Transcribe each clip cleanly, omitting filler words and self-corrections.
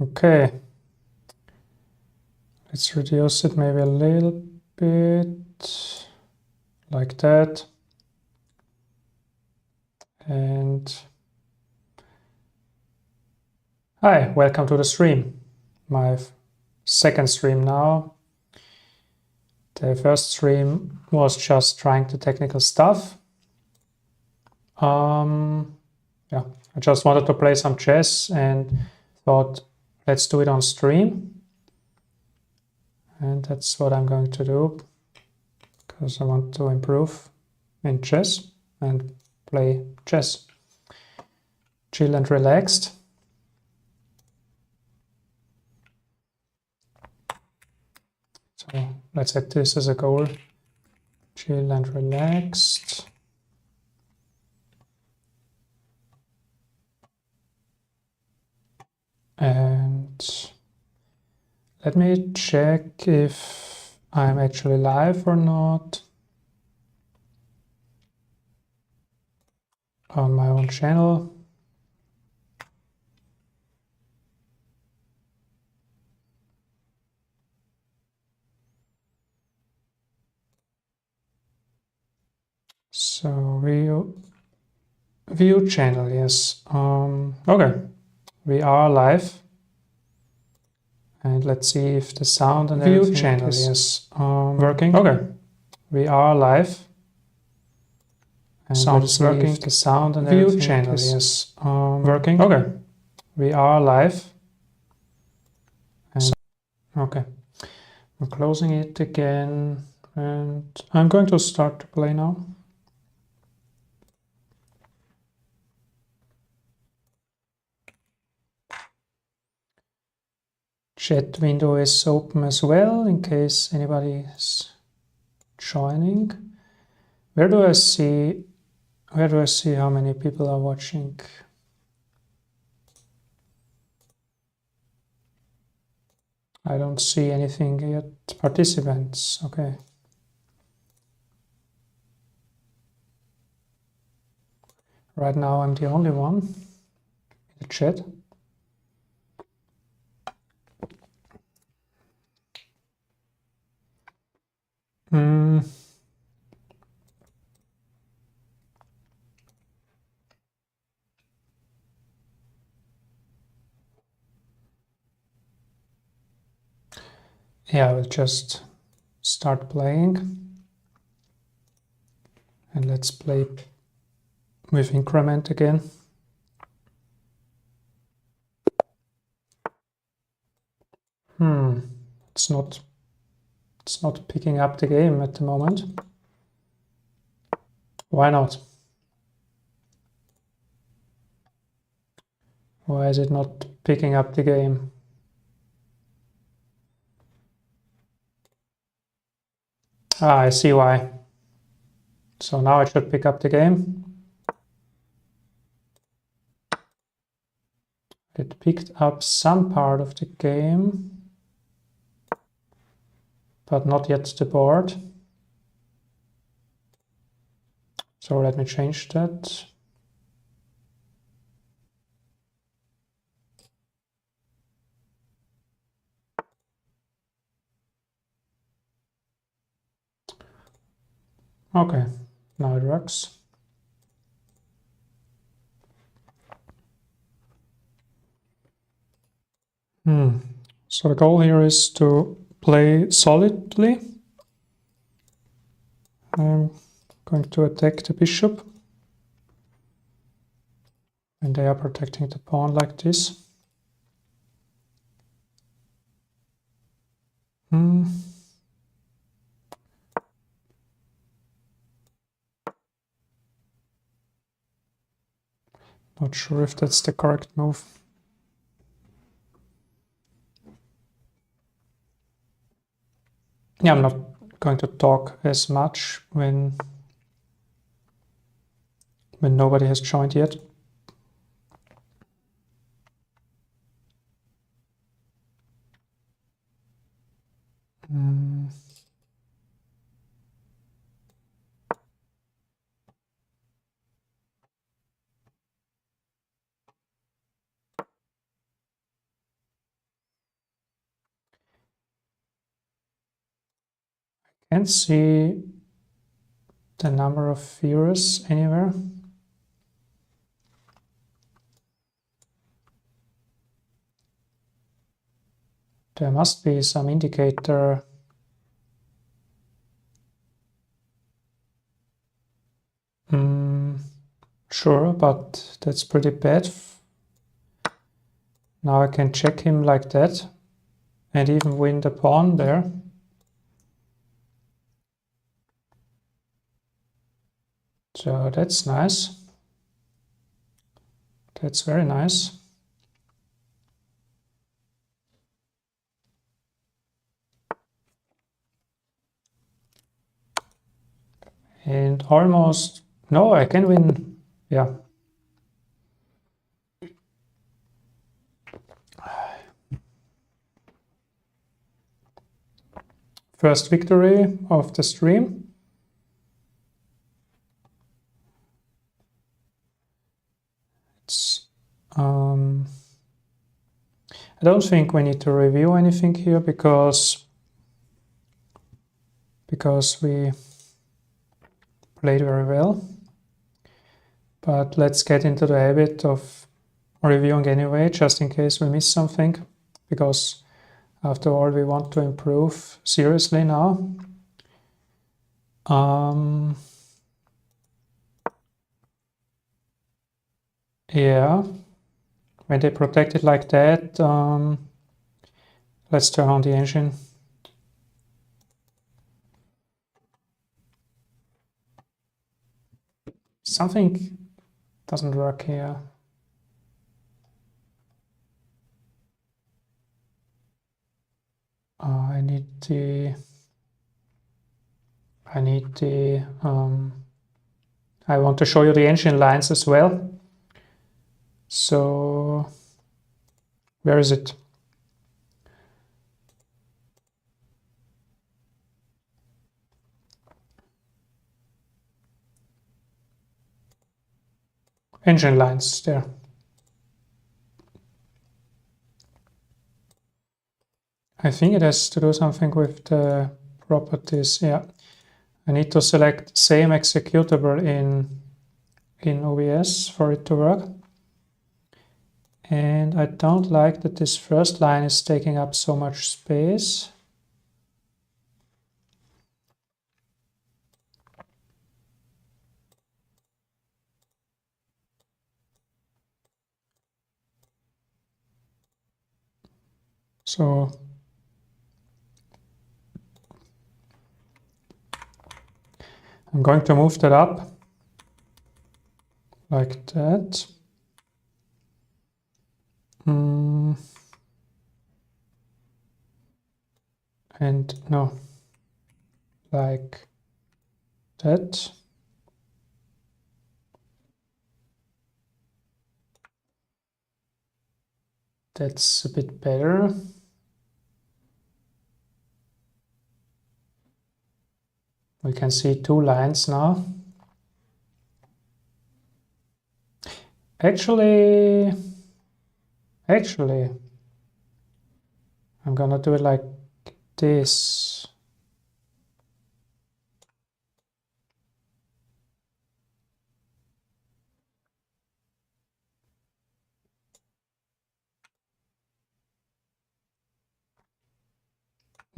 Okay, let's reduce it maybe a little bit, like that. And hi, welcome to the stream. My second stream now. The first stream was just trying the technical stuff. Yeah, I just wanted to play some chess and thought, let's do it on stream. And that's what I'm going to do, because I want to improve in chess and play chess. Chill and relaxed. So let's set this as a goal. Chill and relaxed. And let me check if I'm actually live or not on my own channel. So view channel, yes. Okay, we are live. And let's see if the sound and view channel is working. Okay, we are live. And sound is working. If the sound and view channel is working. Okay, we are live. And okay, I'm closing it again, and I'm going to start to play now. Chat window is open as well in case anybody is joining. Where do I see how many people are watching? I don't see anything yet. Participants, okay. Right now I'm the only one in the chat. Yeah, I will just start playing. And let's play with increment again. It's not picking up the game at the moment. Why not? Why is it not picking up the game? Ah, I see why. So now it should pick up the game. It picked up some part of the game, but not yet the board. So let me change that. Okay, now it works. So the goal here is to play solidly. I'm going to attack the bishop. And they are protecting the pawn like this. Not sure if that's the correct move. Yeah, I'm not going to talk as much when nobody has joined yet. Can't see the number of viewers anywhere. There must be some indicator. Sure, but that's pretty bad. Now I can check him like that and even win the pawn there. So that's nice. That's very nice. And almost, no, I can win, yeah. First victory of the stream. It's, I don't think we need to review anything here because we played very well. But let's get into the habit of reviewing anyway, just in case we miss something, because after all, we want to improve seriously now. Yeah, when they protect it like that, let's turn on the engine. Something doesn't work here. I want to show you the engine lines as well. So, where is it? Engine lines there. I think it has to do something with the properties. Yeah, I need to select same executable in OBS for it to work. And I don't like that this first line is taking up so much space. So I'm going to move that up like that. And no, like that. That's a bit better. We can see two lines now. Actually, I'm gonna do it like this.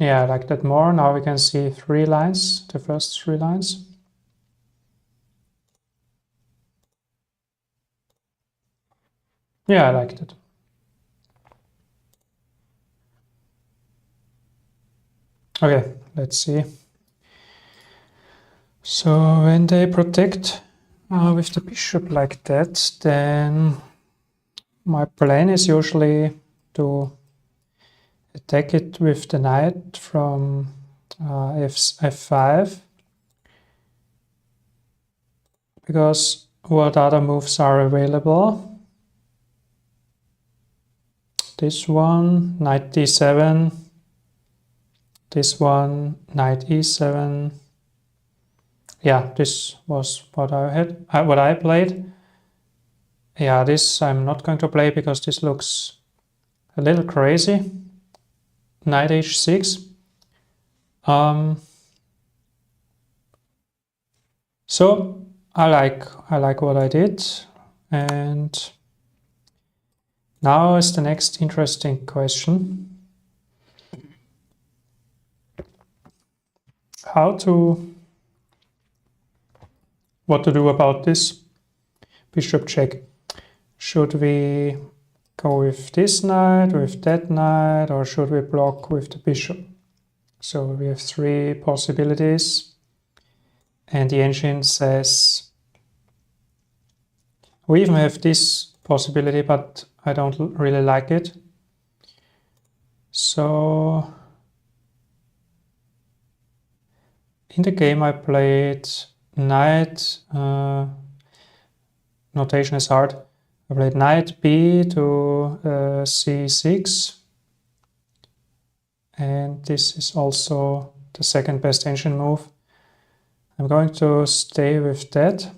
Yeah, I like that more. Now we can see three lines, the first three lines. Yeah, I liked it. Okay, let's see. So when they protect with the bishop like that, then my plan is usually to attack it with the knight from f5, because what other moves are available? This one, knight d7, this one, knight e7. Yeah, this was what I had, what I played. Yeah, this I'm not going to play because this looks a little crazy. Knight h6. So I like what I did, and now is the next interesting question. What to do about this bishop check? Should we go with this knight, with that knight, or should we block with the bishop? So we have three possibilities, and the engine says we even have this possibility, but I don't really like it. So in the game I played knight, notation is hard. I played knight b to c6, and this is also the second best engine move. I'm going to stay with that.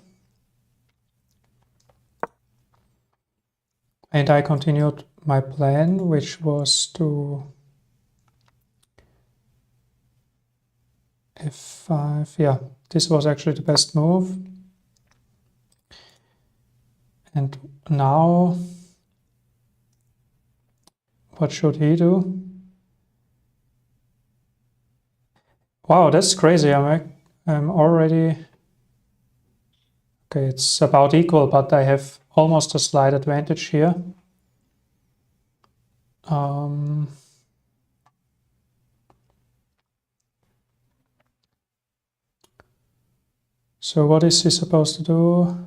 And I continued my plan, which was to f5. Yeah, this was actually the best move. And now, what should he do? Wow, that's crazy. I'm already... Okay, it's about equal, but I have almost a slight advantage here. So what is he supposed to do?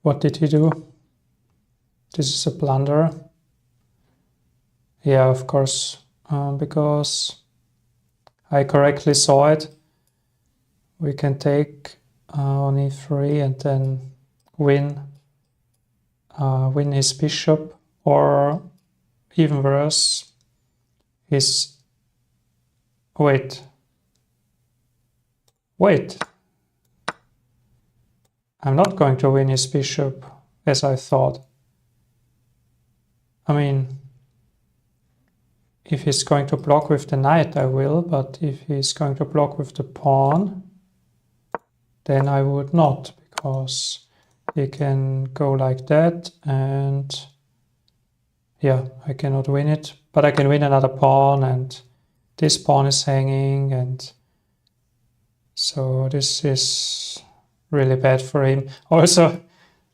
What did he do? This is a blunder. Yeah, of course, because I correctly saw it. We can take on e3 and then win his bishop, or even worse, his... Wait. I'm not going to win his bishop as I thought. I mean, if he's going to block with the knight, I will, but if he's going to block with the pawn, then I would not, because he can go like that, and yeah, I cannot win it, but I can win another pawn, and this pawn is hanging, and so this is really bad for him. Also,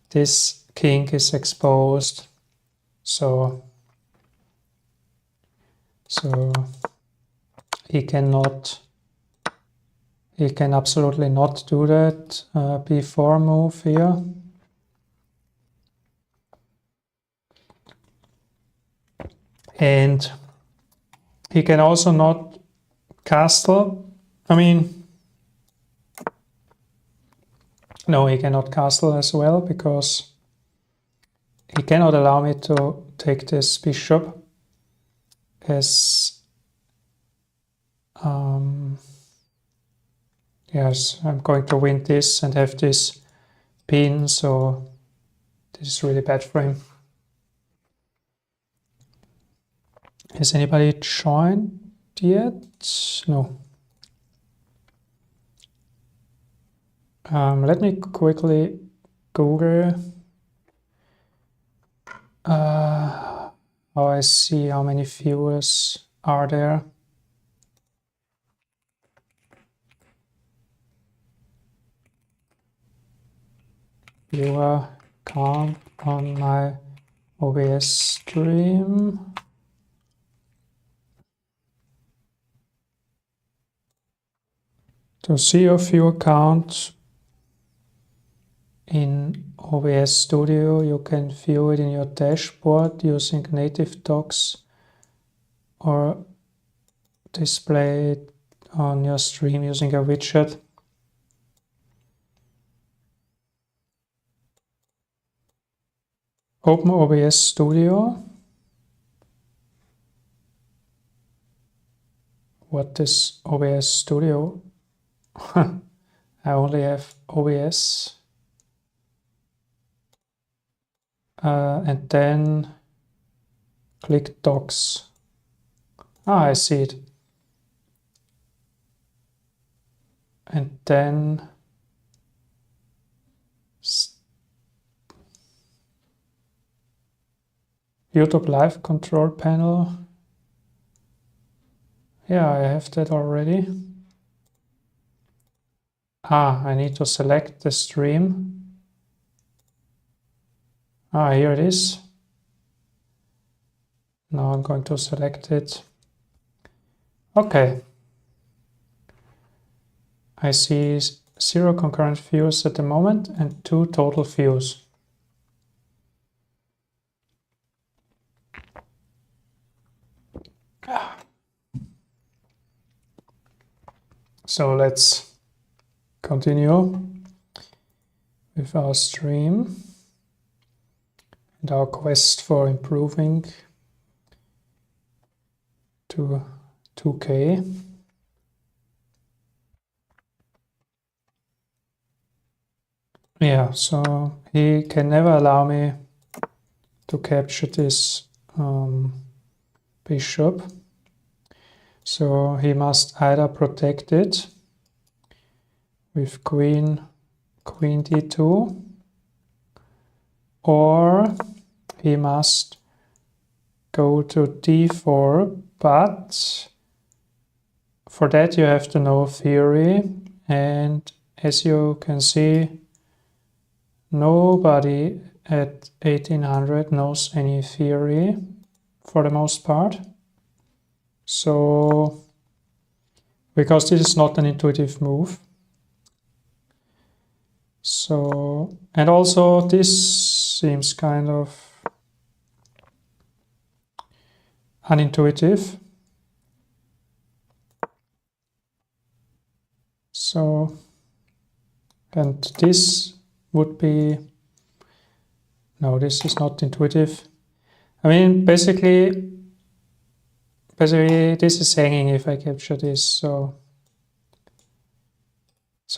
this king is exposed, so he can absolutely not do that b4 move here. And he can also not castle. I mean, no, he cannot castle as well, because he cannot allow me to take this bishop as... yes, I'm going to win this and have this pin, so this is really bad for him. Has anybody joined yet? No. Let me quickly Google how I see how many viewers are there. Viewer count on my OBS stream. To see your viewer count in OBS Studio, you can view it in your dashboard using native docs, or display it on your stream using a widget. Open OBS Studio. What is OBS Studio? I only have OBS. And then click Docs. Ah, I see it. and then YouTube Live control panel. Yeah, I have that already. I need to select the stream. Here it is. Now I'm going to select it. Okay. I see 0 concurrent views at the moment and 2 total views. So let's continue with our stream and our quest for improving to 2K. Yeah, so he can never allow me to capture this bishop. So he must either protect it with queen d2, or he must go to d4, but for that you have to know theory, and as you can see, nobody at 1800 knows any theory for the most part. So, because this is not an intuitive move. So, and also this seems kind of unintuitive. So, and this would be, no, this is not intuitive. I mean, basically this is hanging if I capture this, so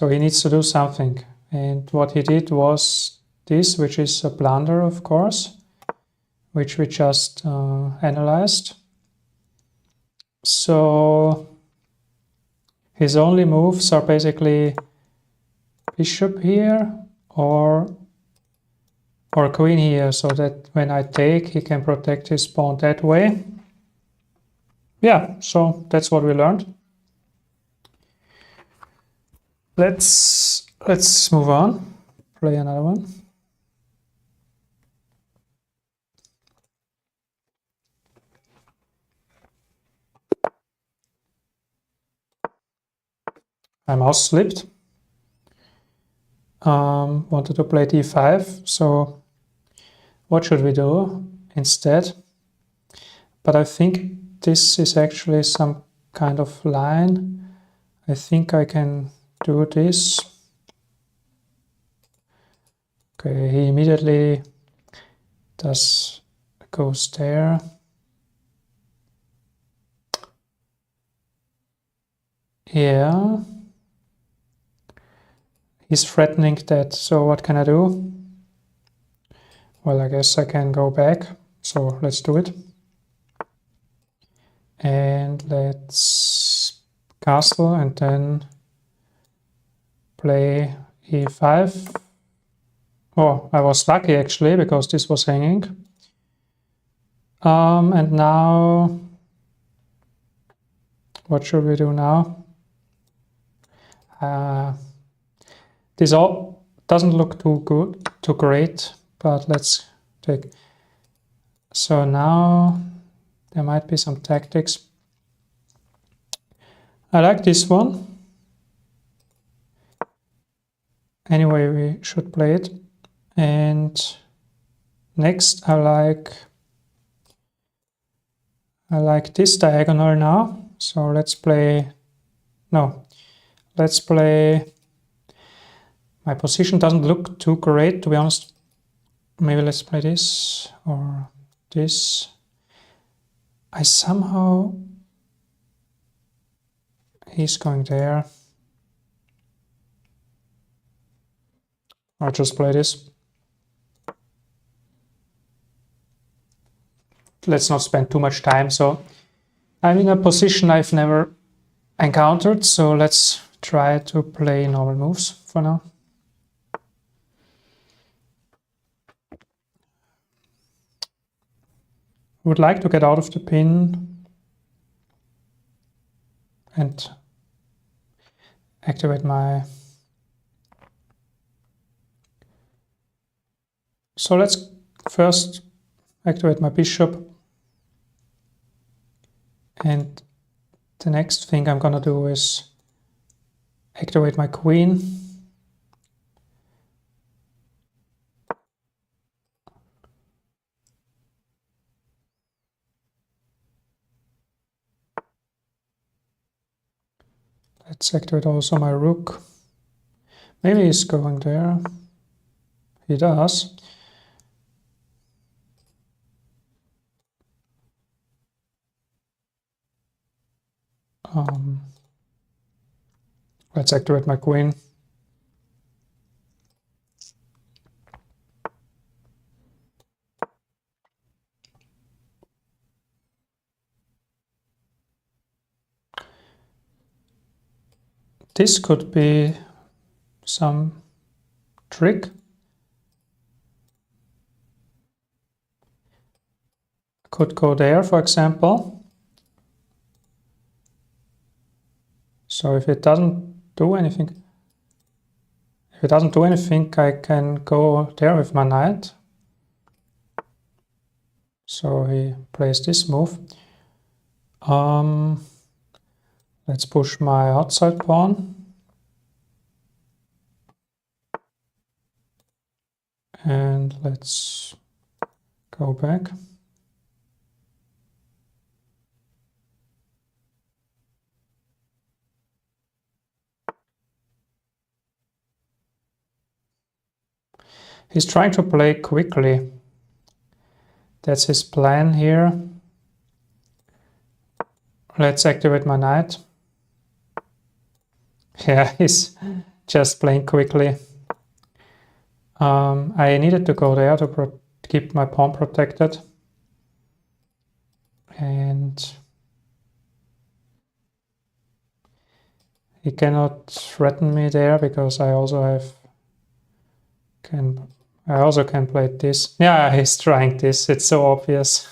he needs to do something. And what he did was this, which is a blunder, of course, which we just analyzed. So his only moves are basically bishop here or queen here, so that when I take, he can protect his pawn that way. Yeah, so that's what we learned. Let's move on, play another one. My mouse slipped. Wanted to play d5, so what should we do instead? But I think this is actually some kind of line. I think I can do this. Okay, he immediately goes there. Yeah. He's threatening that, so what can I do? Well, I guess I can go back, so let's do it. And let's castle and then play e5. Oh, I was lucky actually, because this was hanging. And now, what should we do now? This all doesn't look too great, but let's take. So now there might be some tactics. I like this one. Anyway, we should play it. And next I like this diagonal now. So let's play, let's play, my position doesn't look too great, to be honest. Maybe let's play this or this. He's going there. I'll just play this. Let's not spend too much time. So I'm in a position I've never encountered, so let's try to play normal moves for now. Would like to get out of the pin and activate my... So let's first activate my bishop, and the next thing I'm gonna do is activate my queen. Let's activate also my rook. Maybe he's going there. He does. Let's activate my queen. This could be some trick. Could go there, for example. So if it doesn't do anything, I can go there with my knight. So he plays this move. Let's push my outside pawn. And let's go back. He's trying to play quickly. That's his plan here. Let's activate my knight. Yeah, he's just playing quickly. I needed to go there to keep my pawn protected. And he cannot threaten me there because I also can play this. Yeah, he's trying this. It's so obvious.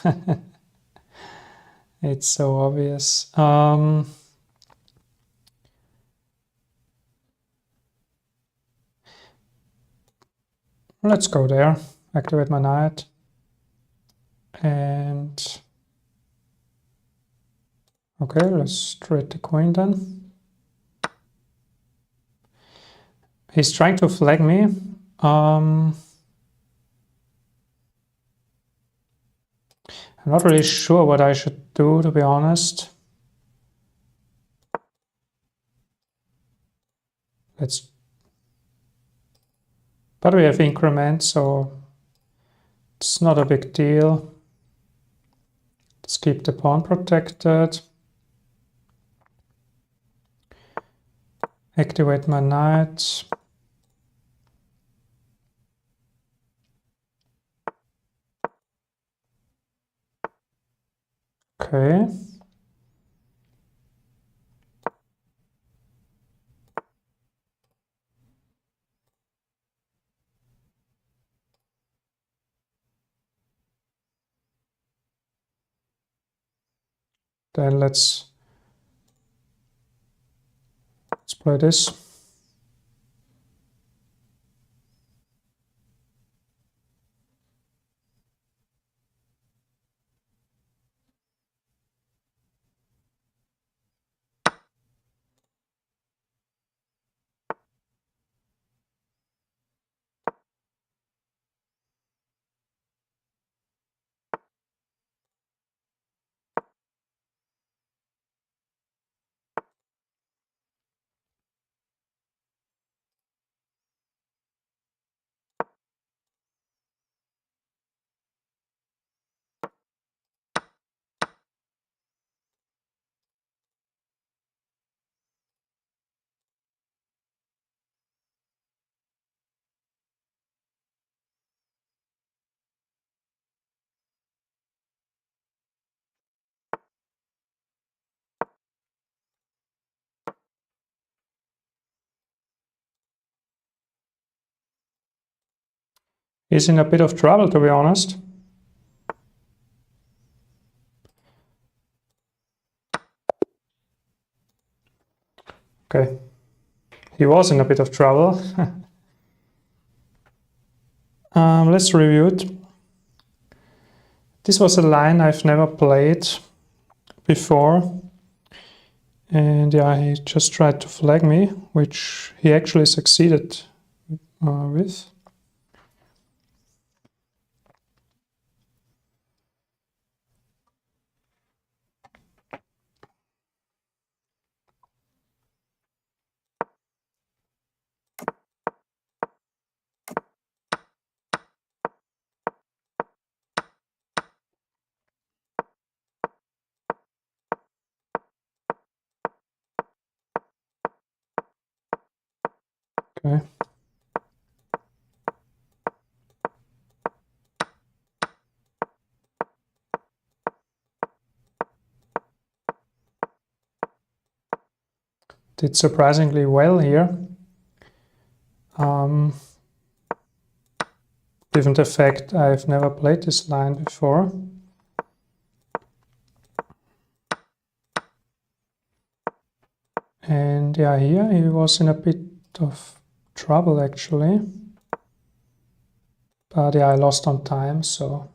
It's so obvious. Let's go there. Activate my knight. And okay, let's trade the queen then. He's trying to flag me. I'm not really sure what I should do, to be honest. But we have increment, so it's not a big deal. Let's keep the pawn protected. Activate my knight. Okay. Then let's play this. He's in a bit of trouble, to be honest. Okay, he was in a bit of trouble. Let's review it. This was a line I've never played before. And yeah, he just tried to flag me, which he actually succeeded with. Okay. Did surprisingly well here. Given the fact I've never played this line before. And yeah, here he was in a bit of trouble actually. But yeah, I lost on time, so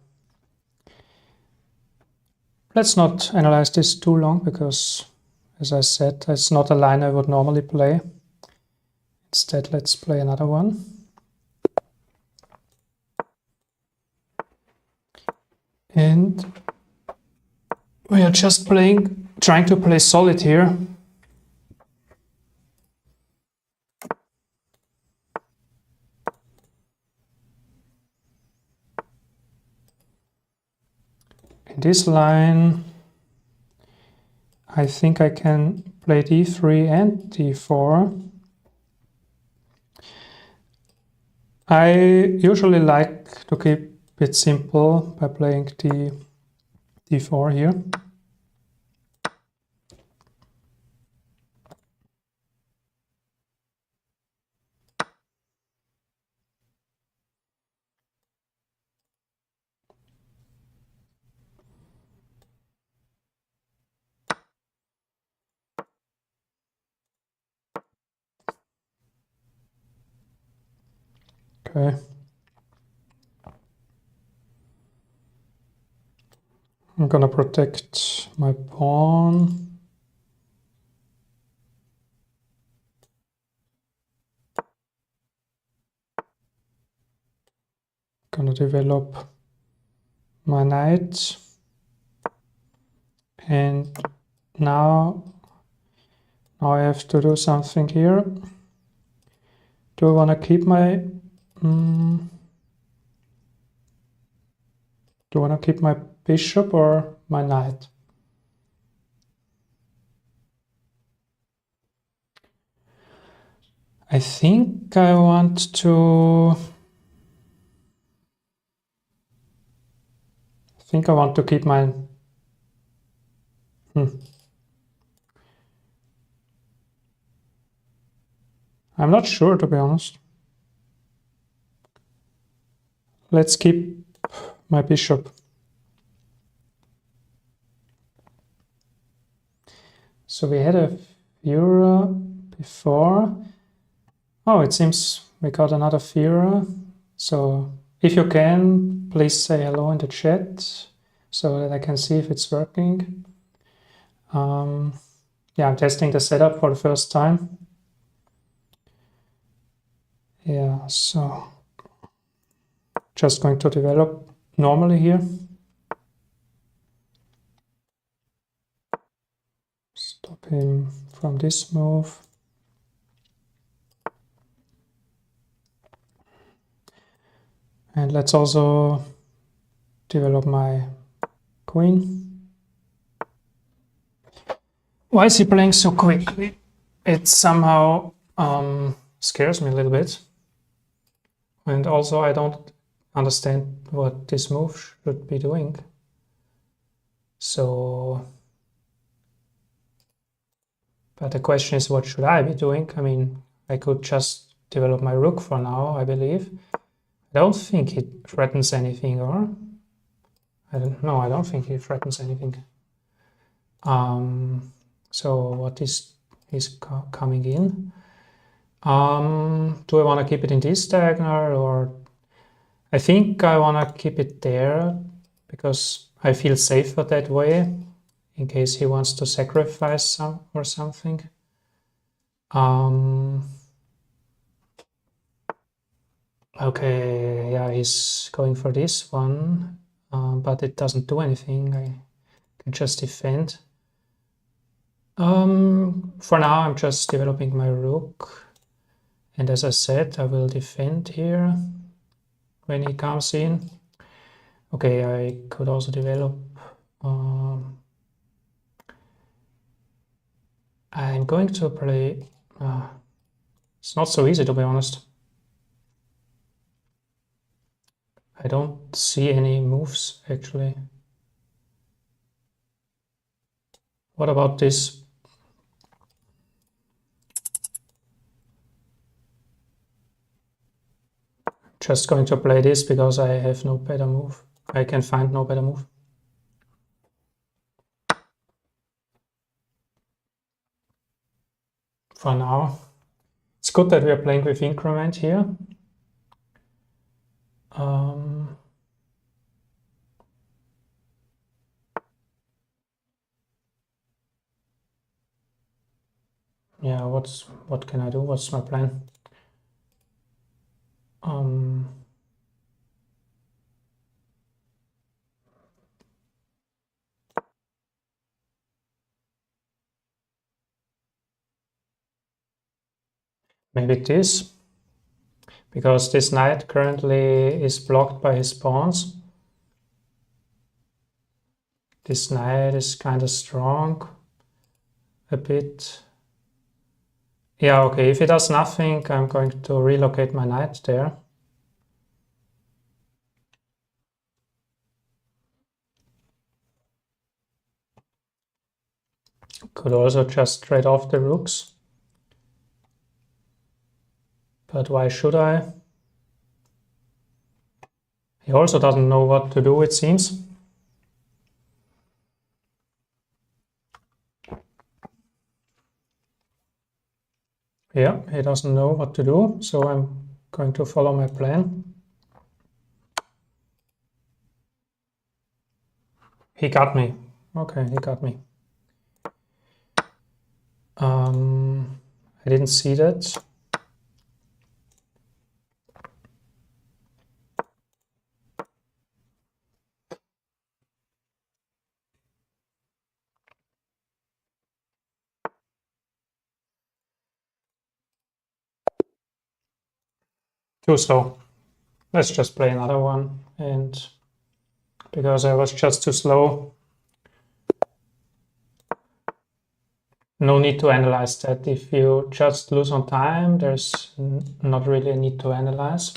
let's not analyze this too long because, as I said, it's not a line I would normally play. Instead, let's play another one. And we are just trying to play solid here. In this line, I think I can play d3 and d4. I usually like to keep it simple by playing d4 here. Okay. I'm gonna protect my pawn. Gonna develop my knight. And now I have to do something here. Do I want to keep my do I want to keep my bishop or my knight? I think I want to keep my I'm not sure, to be honest. Let's keep my bishop. So we had a Führer before. Oh, it seems we got another Führer. So if you can, please say hello in the chat so that I can see if it's working. Yeah, I'm testing the setup for the first time. Yeah, so just going to develop normally here. Stop him from this move. And let's also develop my queen. Why is he playing so quickly? It somehow scares me a little bit. And also I don't understand what this move should be doing. So, but the question is, what should I be doing? I mean, I could just develop my rook for now, I believe. I don't think he threatens anything, or I don't think he threatens anything. So what is coming in? Do I want to keep it in this diagonal, or I think I want to keep it there because I feel safer that way in case he wants to sacrifice some or something. Okay, yeah, he's going for this one, but it doesn't do anything. I can just defend. For now, I'm just developing my rook. And as I said, I will defend here when he comes in. Okay, I could also develop. I'm going to play. It's not so easy, to be honest. I don't see any moves, actually. What about this? Just going to play this because I have no better move. I can find no better move. For now. It's good that we are playing with increment here. Yeah, what can I do? What's my plan? Maybe this, because this knight currently is blocked by his pawns. This knight is kind of strong, a bit. Yeah, okay, if he does nothing, I'm going to relocate my knight there. Could also just trade off the rooks. But why should I? He also doesn't know what to do, it seems. Yeah, he doesn't know what to do, so I'm going to follow my plan. He got me. Okay, he got me. I didn't see that. Too slow. Let's just play another one, and because I was just too slow. No need to analyze that. If you just lose on time, there's not really a need to analyze.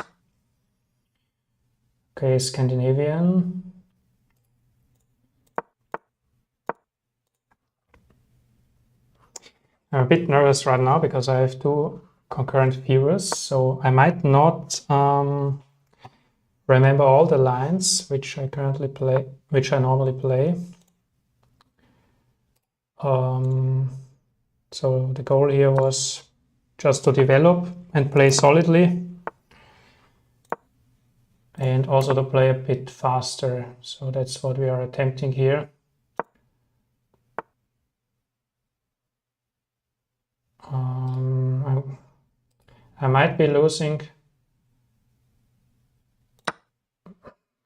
Okay, Scandinavian. I'm a bit nervous right now because I have two concurrent viewers, so I might not remember all the lines which I currently play, which I normally play. So the goal here was just to develop and play solidly, and also to play a bit faster. So that's what we are attempting here. I might be losing.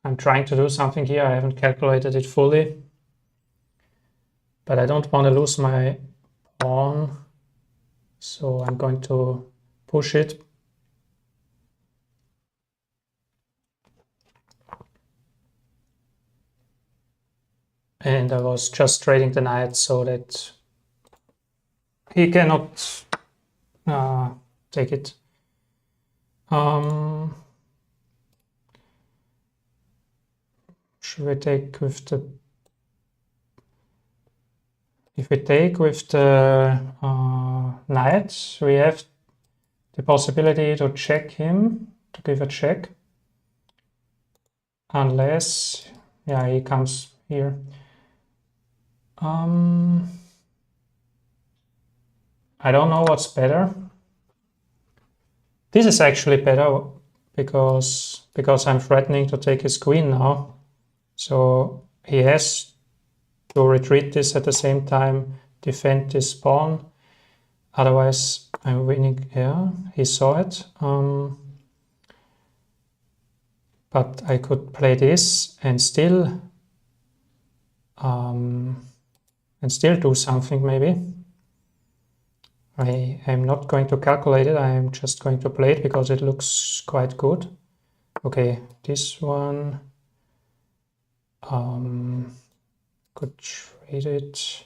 I'm trying to do something here. I haven't calculated it fully, but I don't want to lose my pawn. So I'm going to push it. And I was just trading the knight so that he cannot take it. Should we take with the... If we take with the knight, we have the possibility to check him, to give a check. unless, yeah, he comes here. I don't know what's better. This is actually better because I'm threatening to take his queen now. So he has to retreat this at the same time, defend this pawn. Otherwise, I'm winning. Yeah, he saw it. But I could play this and still do something maybe. I am not going to calculate it. I am just going to play it because it looks quite good. Okay, this one. Could trade it.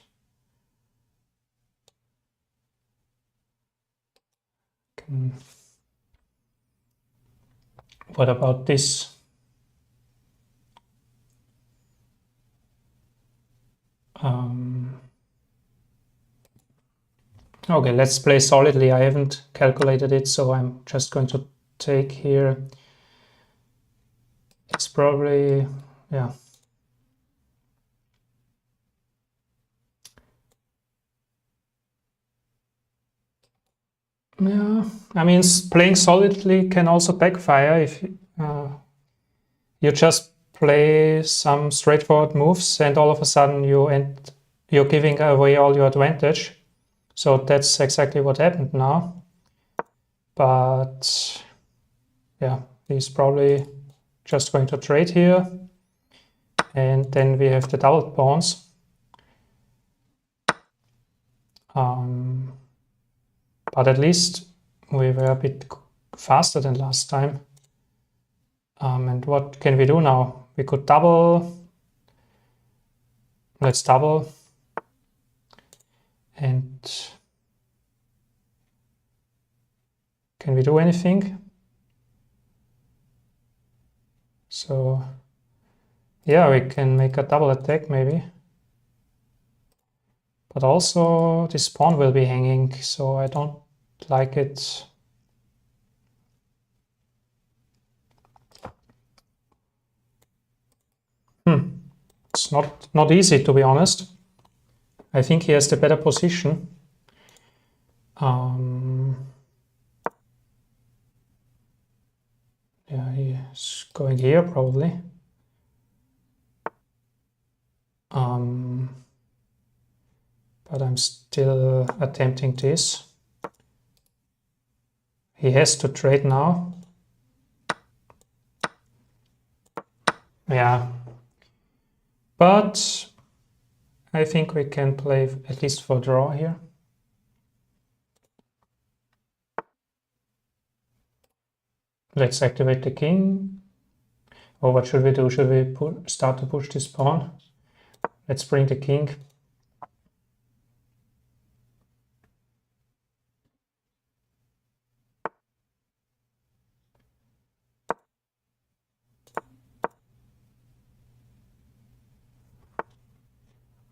What about this? Okay, let's play solidly. I haven't calculated it, so I'm just going to take here. It's probably, yeah. Yeah, I mean, playing solidly can also backfire if you just play some straightforward moves and all of a sudden you're giving away all your advantage. So that's exactly what happened now. But yeah, he's probably just going to trade here. And then we have the doubled pawns. But at least we were a bit faster than last time. And what can we do now? We could double. Let's double. And can we do anything? So yeah, we can make a double attack maybe. But also this pawn will be hanging, so I don't like it. It's not easy, to be honest. I think he has the better position. Yeah, he's going here probably. But I'm still attempting this. He has to trade now. Yeah. But I think we can play at least for draw here. Let's activate the king. Or what should we do? Should we start to push this pawn? Let's bring the king.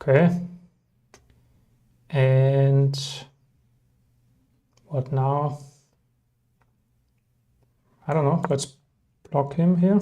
Okay. And what now? I don't know. Let's block him here.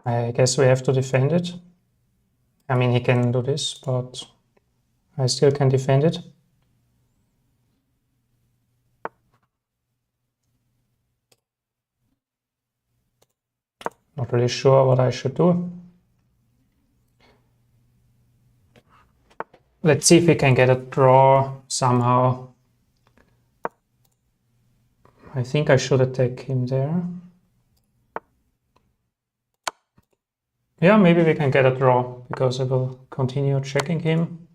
I guess we have to defend it. I mean, he can do this, but I still can defend it. Not really sure what I should do. Let's see if we can get a draw somehow. I think I should attack him there. Yeah, maybe we can get a draw, because I will continue checking him.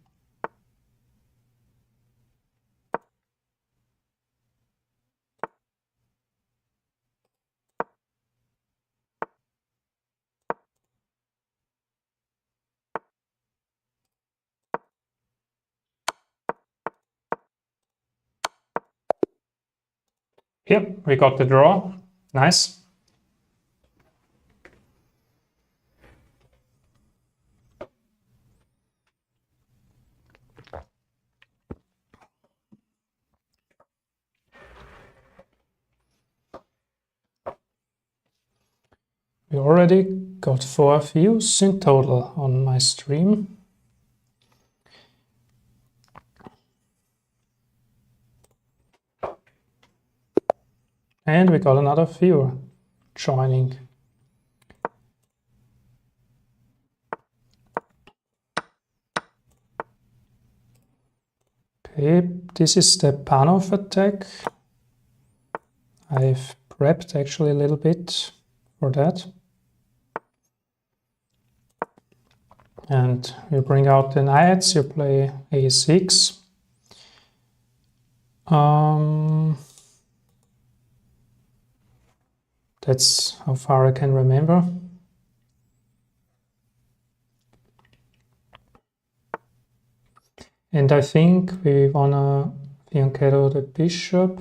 Yep, we got the draw. Nice. We already got 4 views in total on my stream. And we got another viewer joining. Okay, this is the Panov attack. I've prepped actually a little bit for that. And you bring out the knights, you play a6. That's how far I can remember. And I think we wanna fianchetto the bishop.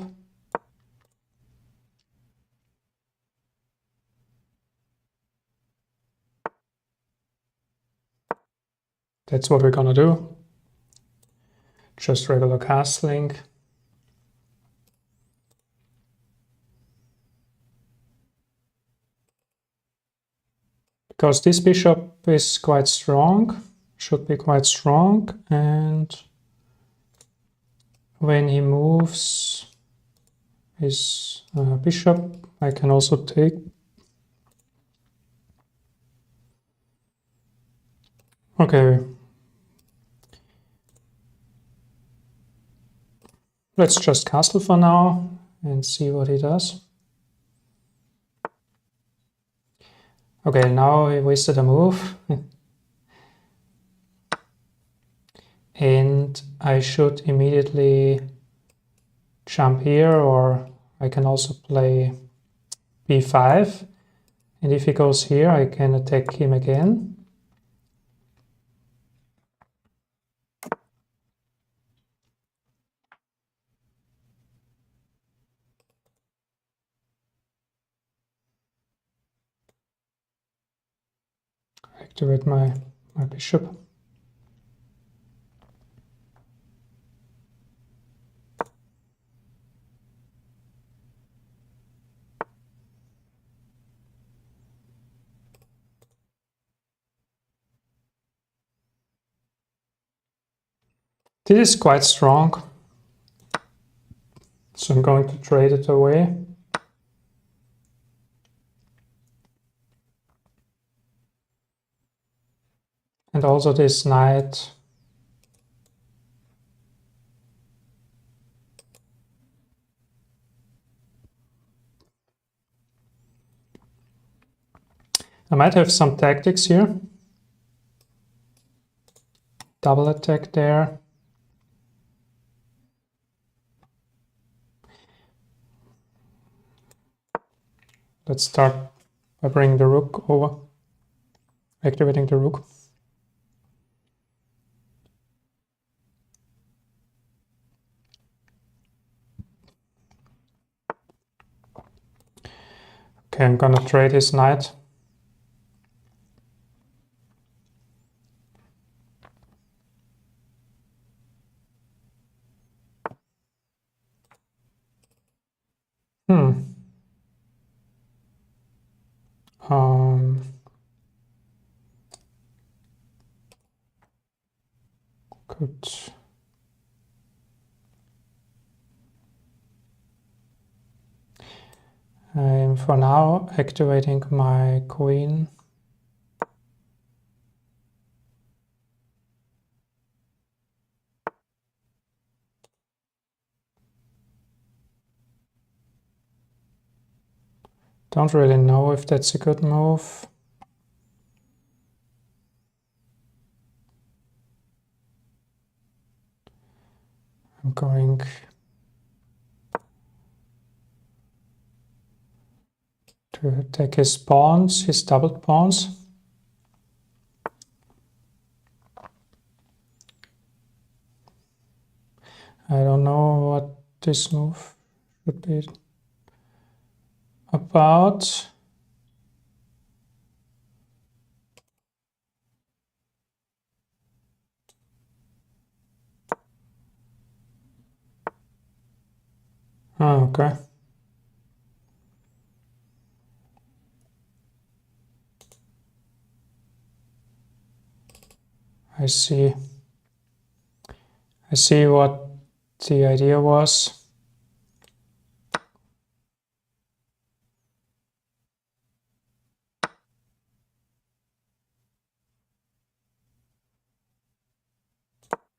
That's what we're gonna do. Just regular castling. Because this bishop is quite strong, should be quite strong, and when he moves his bishop, I can also take. Okay. Let's just castle for now and see what he does. Okay, now he wasted a move. And I should immediately jump here, or I can also play b5. And if he goes here, I can attack him again. Activate my bishop. This is quite strong, so I'm going to trade it away. And also this knight. I might have some tactics here. Double attack there. Let's start by bringing the rook over, activating the rook. Okay, I'm gonna trade his knight. Good. I'm for now activating my queen. Don't really know if that's a good move. I'm going to take his pawns, his doubled pawns. I don't know what this move should be about. Oh, okay. I see. I see what the idea was.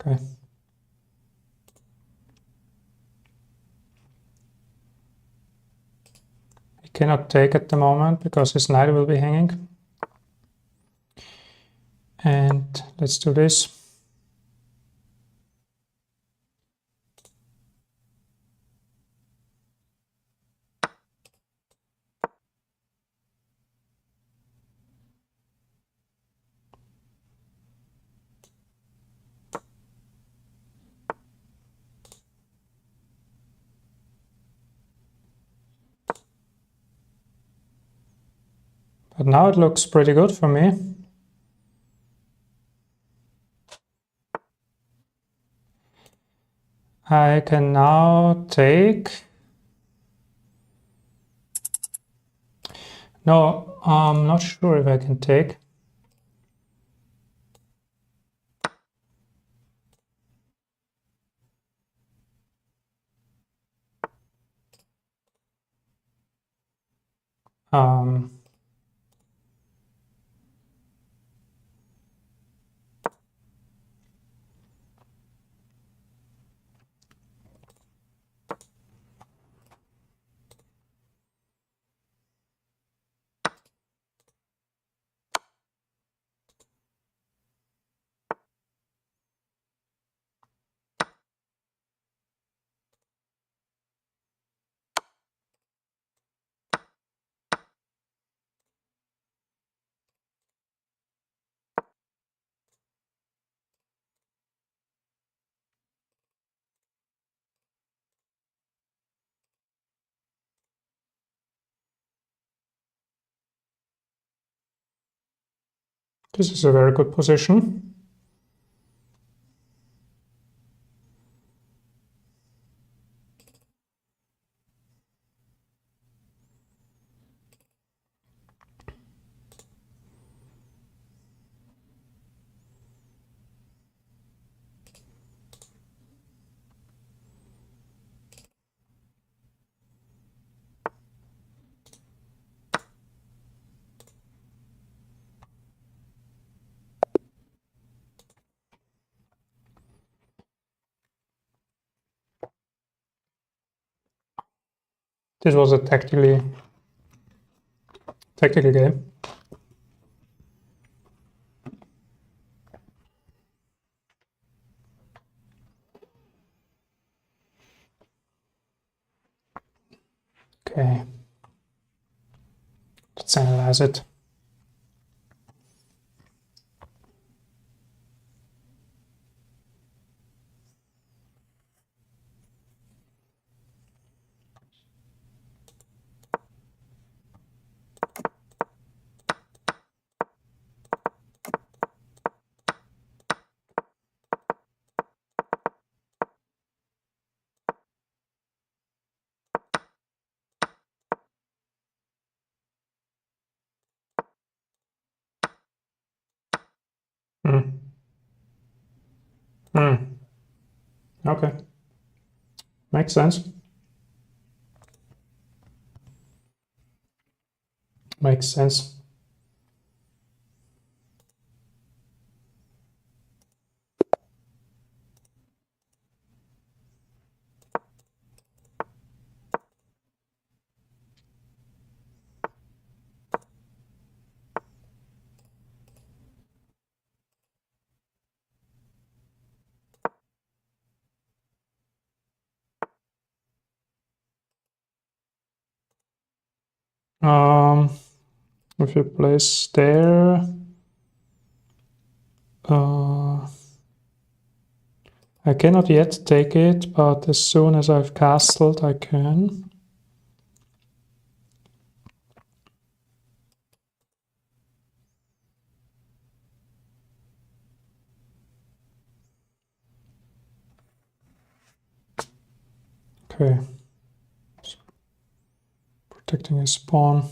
Okay. He cannot take at the moment because his knight will be hanging. And let's do this. But now it looks pretty good for me. I can now take... No, I'm not sure if I can take. This is a very good position. This was a tactical game. Okay, let's analyze it. Okay, makes sense. Makes sense. If you place there, I cannot yet take it, but as soon as I've castled, I can. Okay. Protecting his pawn.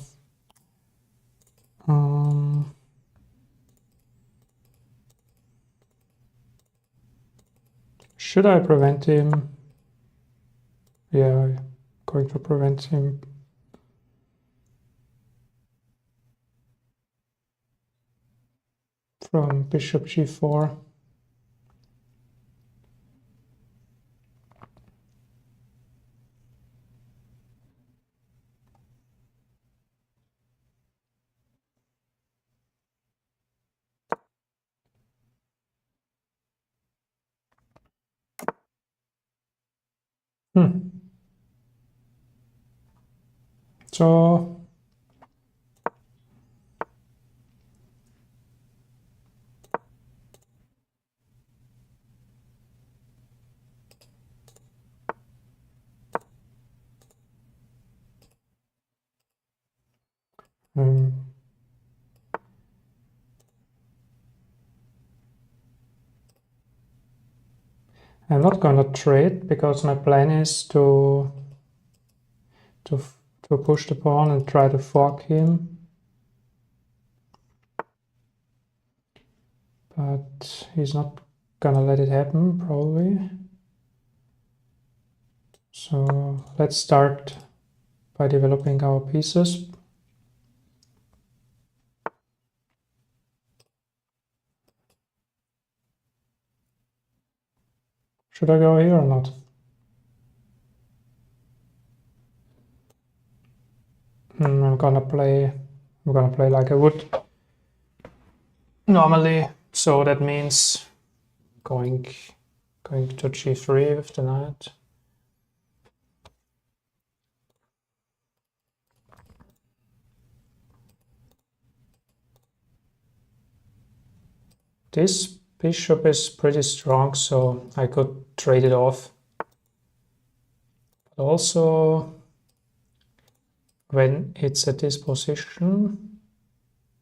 Should I prevent him? Yeah, I'm going to prevent him. From bishop g4. So I'm not gonna trade because my plan is to push the pawn and try to fork him. But he's not gonna let it happen, probably. So let's start by developing our pieces. Should I go here or not? I'm gonna play like I would normally. So that means going to g3 with the knight. This bishop is pretty strong, so I could trade it off. But also, when it's at this position,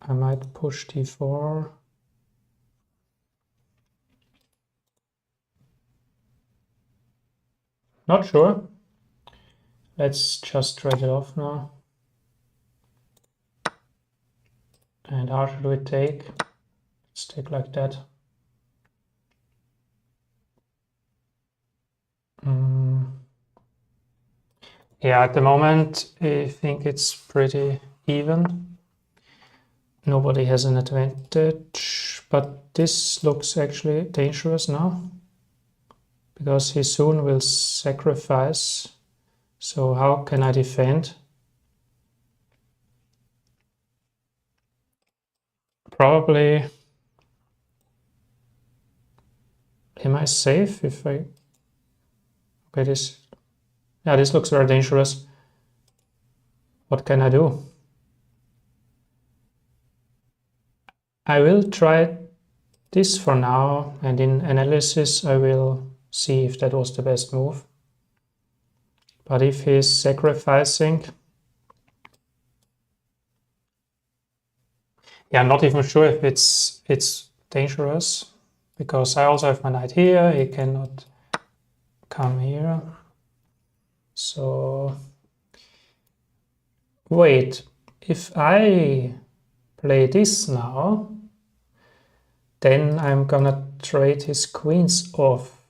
I might push d4. Not sure. Let's just trade it off now. And how should we take? Let's take like that. Yeah, at the moment, I think it's pretty even. Nobody has an advantage, but this looks actually dangerous now because he soon will sacrifice. So how can I defend? Probably, am I safe if I, okay, this looks very dangerous. What can I do? I will try this for now, and in analysis I will see if that was the best move. But if he's sacrificing, yeah, I'm not even sure if it's dangerous, because I also have my knight here, he cannot come here. So wait, if I play this now, then I'm gonna trade his queens off.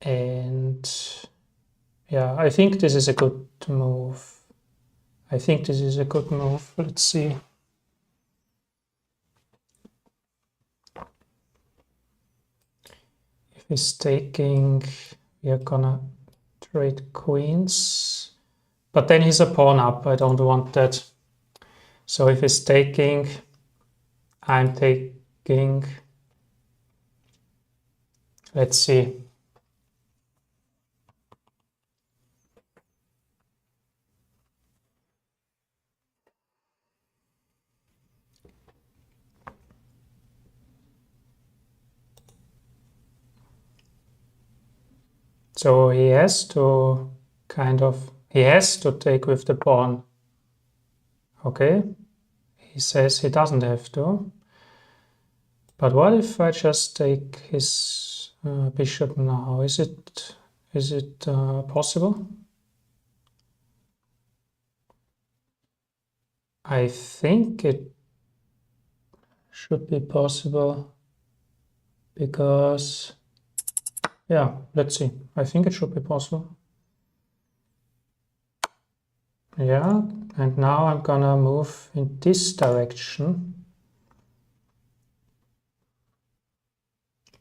And yeah, I think this is a good move. Let's see. If he's taking, we are gonna trade queens. But then he's a pawn up. I don't want that. So if he's taking, I'm taking. Let's see. So he has to he has to take with the pawn. Okay, he says he doesn't have to. But what if I just take his bishop now? Is it possible? I think it should be possible because, yeah, let's see. I think it should be possible. Yeah, and now I'm gonna move in this direction.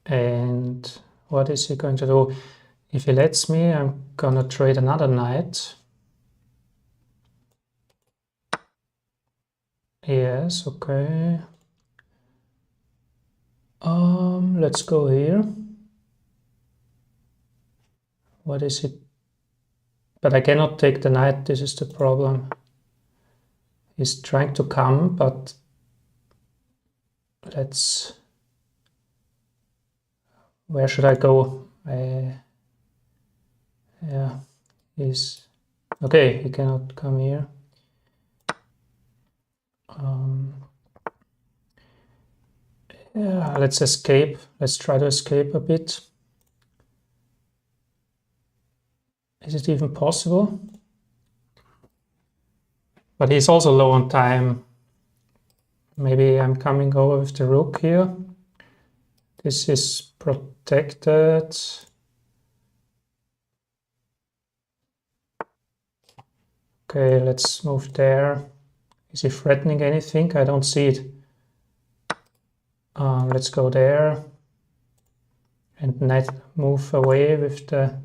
And what is he going to do? If he lets me, I'm gonna trade another knight. Yes, okay. Let's go here. What is it? But I cannot take the knight, this is the problem. He's trying to come, but where should I go? Yeah, okay, he cannot come here. Yeah, let's escape. Let's try to escape a bit. Is it even possible? But he's also low on time. Maybe I'm coming over with the rook here. This is protected. Okay, let's move there. Is he threatening anything? I don't see it. Let's go there and knight move away with the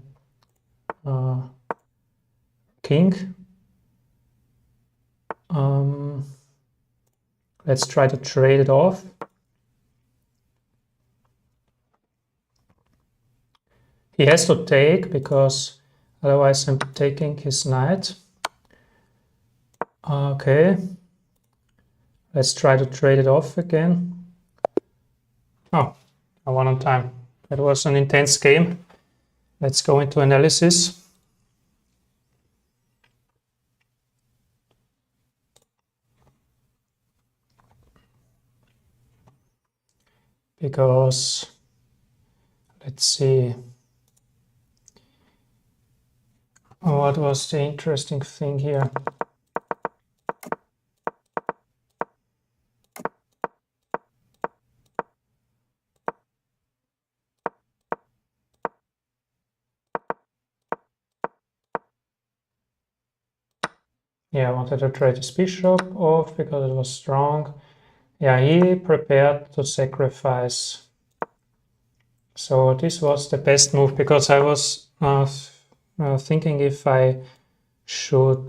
king. Let's try to trade it off. He has to take because otherwise I'm taking his knight. Okay, let's try to trade it off again. Oh, I won on time. It was an intense game. Let's go into analysis. Because, let's see, what was the interesting thing here? Yeah, I wanted to trade his bishop off because it was strong. Yeah, he prepared to sacrifice. So this was the best move because I was thinking if I should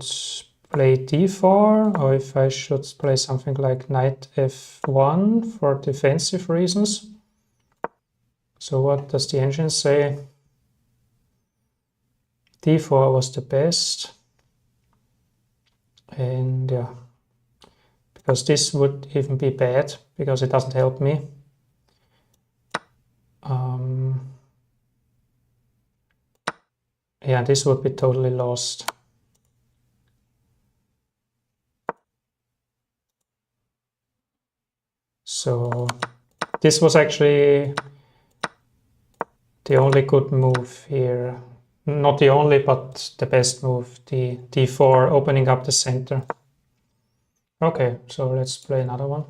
play d4 or if I should play something like knight f1 for defensive reasons. So what does the engine say? d4 was the best. And yeah, because this would even be bad because it doesn't help me. Yeah, this would be totally lost. So this was actually the only good move here. Not the only, but the best move, the d4, opening up the center. Okay, so let's play another one.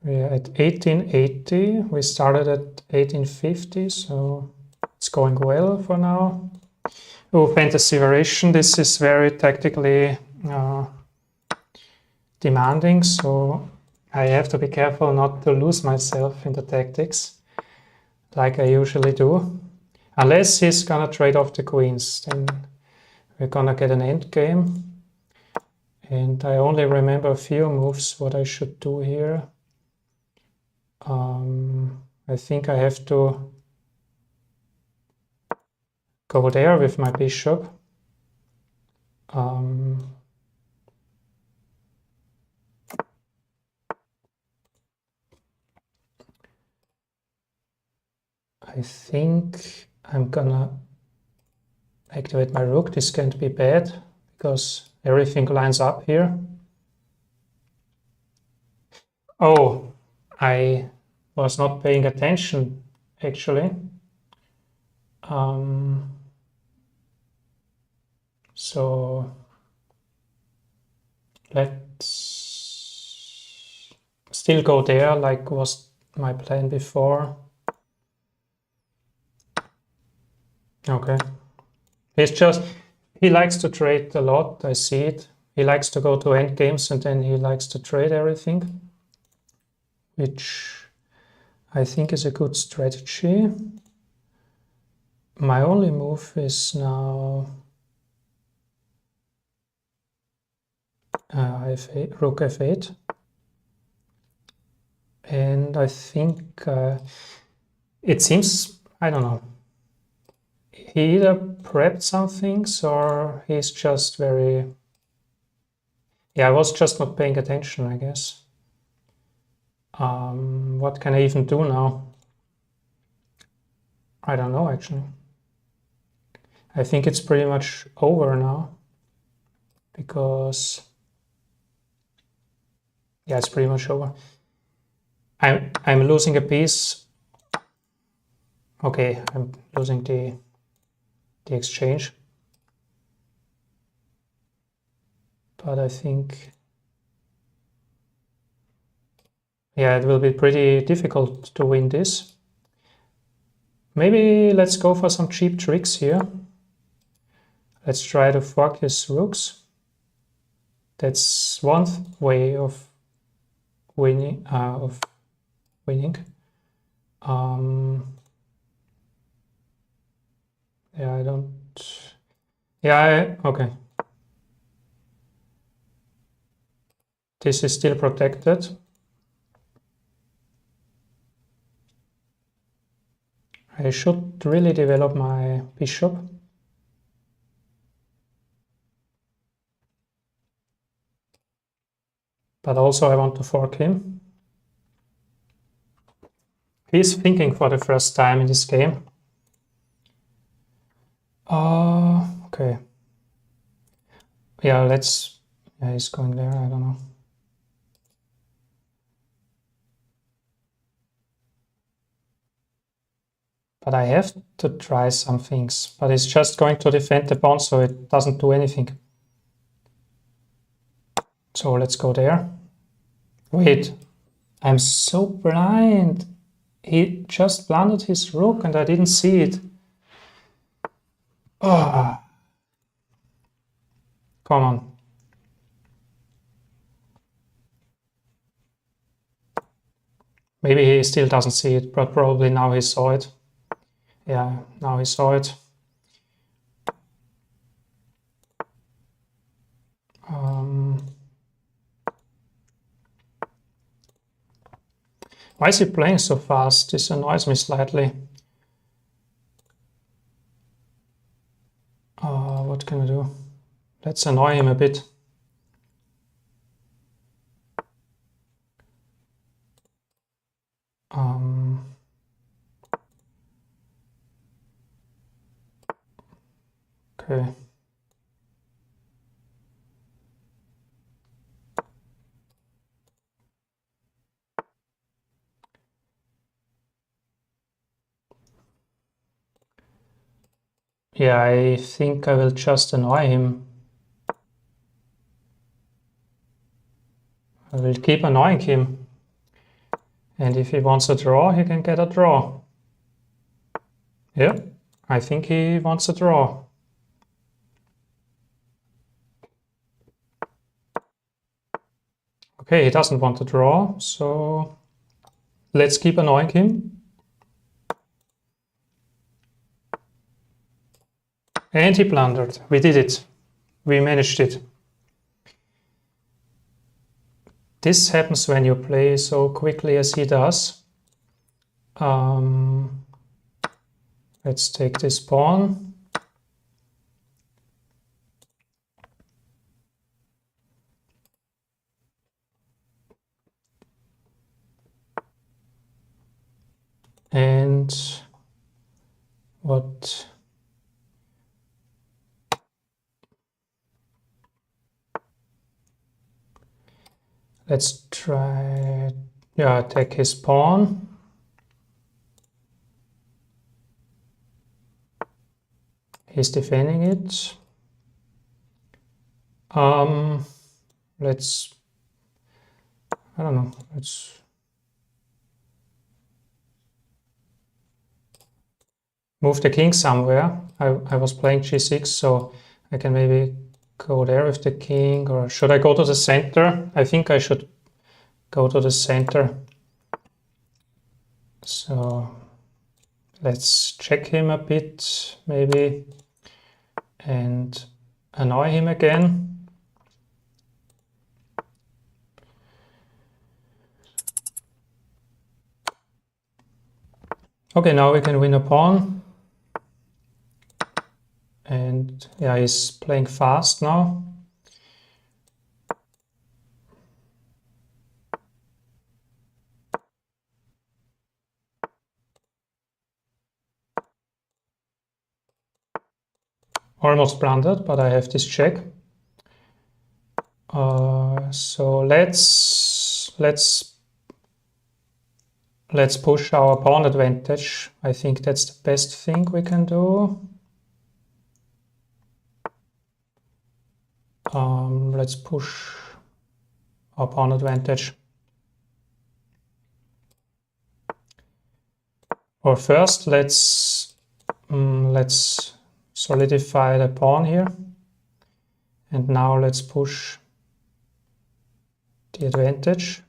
We're at 1880. We started at 1850, so it's going well for now. Oh, fantasy variation. This is very tactically demanding, so I have to be careful not to lose myself in the tactics like I usually do. Unless he's gonna trade off the queens, then we're gonna get an end game. And I only remember a few moves what I should do here. I think I have to go there with my bishop. I think I'm gonna activate my rook. This can't be bad because everything lines up here. Oh, I was not paying attention actually. So let's still go there like was my plan before. Okay. He likes to trade a lot, I see it. He likes to go to end games and then he likes to trade everything, which I think is a good strategy. My only move is now F8, rook F8. And I think it seems, I don't know, he either prepped some things or he's just very... Yeah, I was just not paying attention, I guess. What can I even do now? I don't know, actually. I think it's pretty much over now. Because... Yeah, it's pretty much over. I'm losing a piece. Okay, I'm losing the exchange. But I think... Yeah, it will be pretty difficult to win this. Maybe let's go for some cheap tricks here. Let's try to fork his rooks. That's one way of winning. Yeah, I don't... Yeah, okay. This is still protected. I should really develop my bishop. But also I want to fork him. He's thinking for the first time in this game. Okay. Yeah, yeah, he's going there, I don't know. But I have to try some things. But it's just going to defend the pawn, so it doesn't do anything. So let's go there. Wait, I'm so blind. He just planted his rook and I didn't see it. Oh. Come on. Maybe he still doesn't see it, but probably now he saw it. Yeah, now he saw it. Why is he playing so fast? This annoys me slightly. What can I do? Let's annoy him a bit. Okay. Yeah, I think I will just annoy him. I will keep annoying him. And if he wants a draw, he can get a draw. Yeah, I think he wants a draw. Okay, he doesn't want to draw, so let's keep annoying him. And he blundered. We did it. We managed it. This happens when you play so quickly as he does. Let's take this pawn. And what... Let's try, yeah, take his pawn. He's defending it. Let's, I don't know, let's move the king somewhere. I was playing g6, so I can maybe go there with the king, or should I go to the center? I think I should go to the center. So let's check him a bit, maybe, and annoy him again. Okay, now we can win a pawn. And yeah, he's playing fast now. Almost blundered, but I have this check. So let's push our pawn advantage. I think that's the best thing we can do. Let's push our pawn advantage. Or first, let's solidify the pawn here. And now let's push the advantage.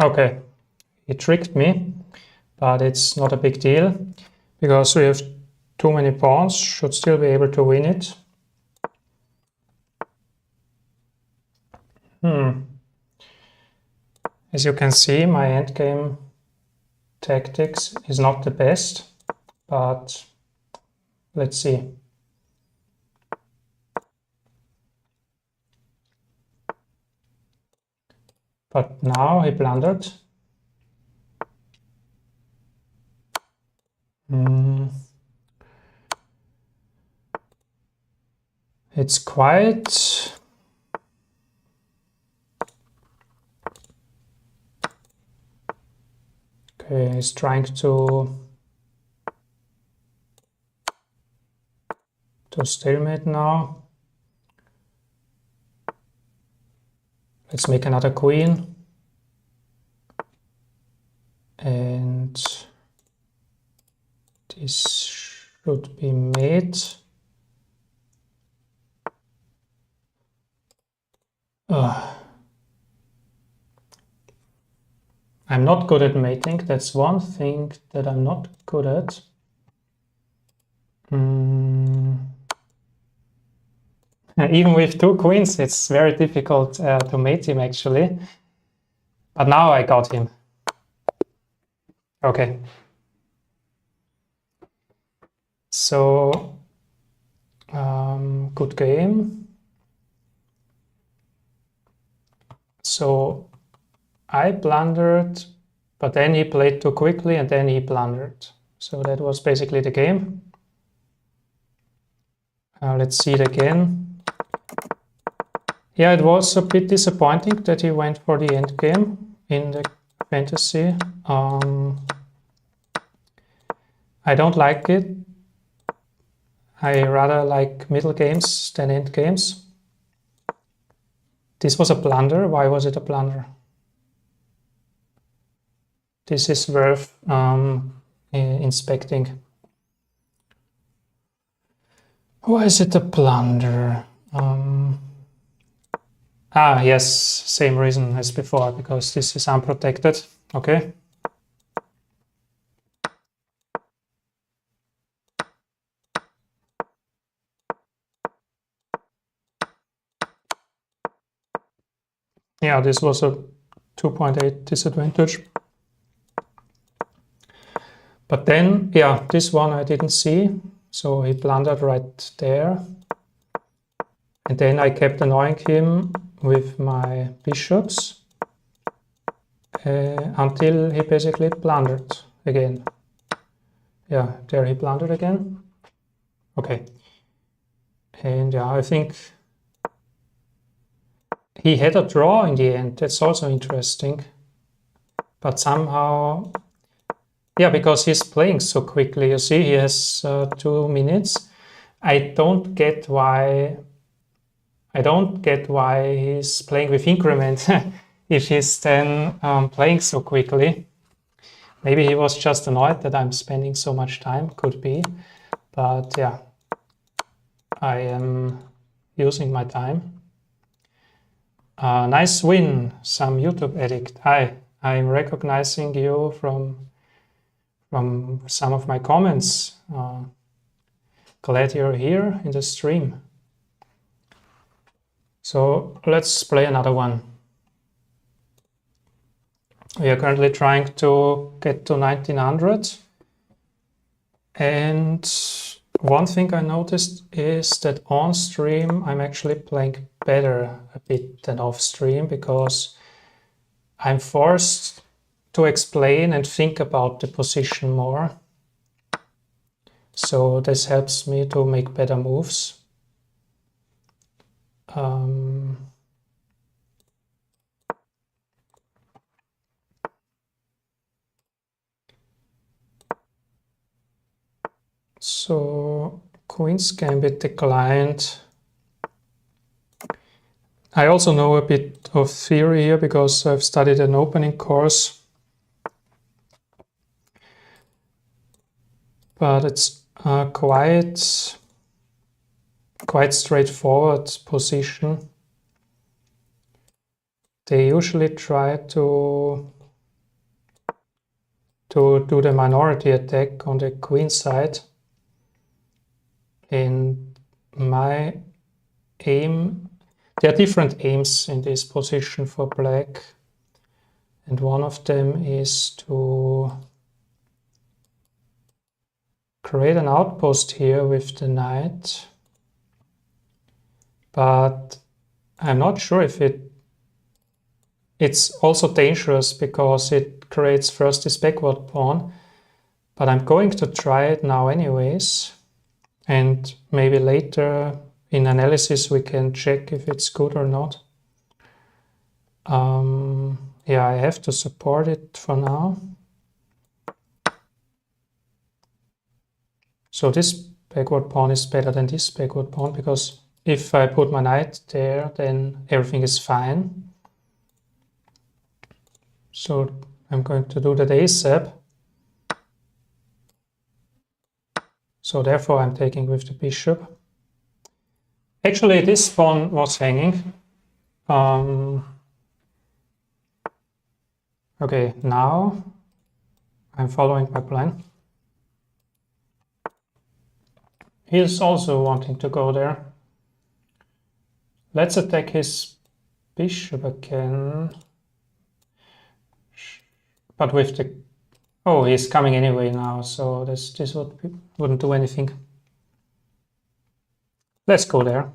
Okay, he tricked me, but it's not a big deal because we have too many pawns, should still be able to win it. As you can see, my endgame tactics is not the best, but let's see. But now he blundered. It's quite... Okay, he's trying to stalemate now. Let's make another queen. And this should be mate. I'm not good at mating. That's one thing that I'm not good at. Even with two queens, it's very difficult to mate him actually. But now I got him. Okay. So, good game. So, I blundered, but then he played too quickly and then he blundered. So that was basically the game. Let's see it again. Yeah, it was a bit disappointing that he went for the endgame in the fantasy. I don't like it. I rather like middle games than end games. This was a blunder. Why was it a blunder? This is worth inspecting. Why is it a blunder? Yes, same reason as before, because this is unprotected. Okay. Yeah, this was a 2.8 disadvantage. But then, yeah, this one I didn't see, so he blundered right there. And then I kept annoying him with my bishops until he basically blundered again. Yeah, there he blundered again. Okay. And yeah, I think he had a draw in the end. That's also interesting. But somehow, yeah, because he's playing so quickly. You see, he has 2 minutes. I don't get why he's playing with increment if he's then playing so quickly. Maybe he was just annoyed that I'm spending so much time, could be. But yeah, I am using my time. Nice win, some YouTube addict. I'm recognizing you from some of my comments. Glad you're here in the stream. So let's play another one. We are currently trying to get to 1900. And one thing I noticed is that on stream I'm actually playing better a bit than off stream because I'm forced to explain and think about the position more. So this helps me to make better moves. So Queen's Gambit declined. I also know a bit of theory here because I've studied an opening course. But it's quite straightforward position. They usually try to do the minority attack on the queen side. And my aim, there are different aims in this position for black. And one of them is to create an outpost here with the knight. But I'm not sure if it's also dangerous because it creates first this backward pawn. But I'm going to try it now anyways. And maybe later in analysis we can check if it's good or not. Yeah, I have to support it for now. So this backward pawn is better than this backward pawn because if I put my knight there, then everything is fine. So I'm going to do that ASAP. So therefore I'm taking with the bishop. Actually, this pawn was hanging. Okay, now I'm following my plan. He's also wanting to go there. Let's attack his bishop again. But with the... Oh, he's coming anyway now, so this wouldn't do anything. Let's go there.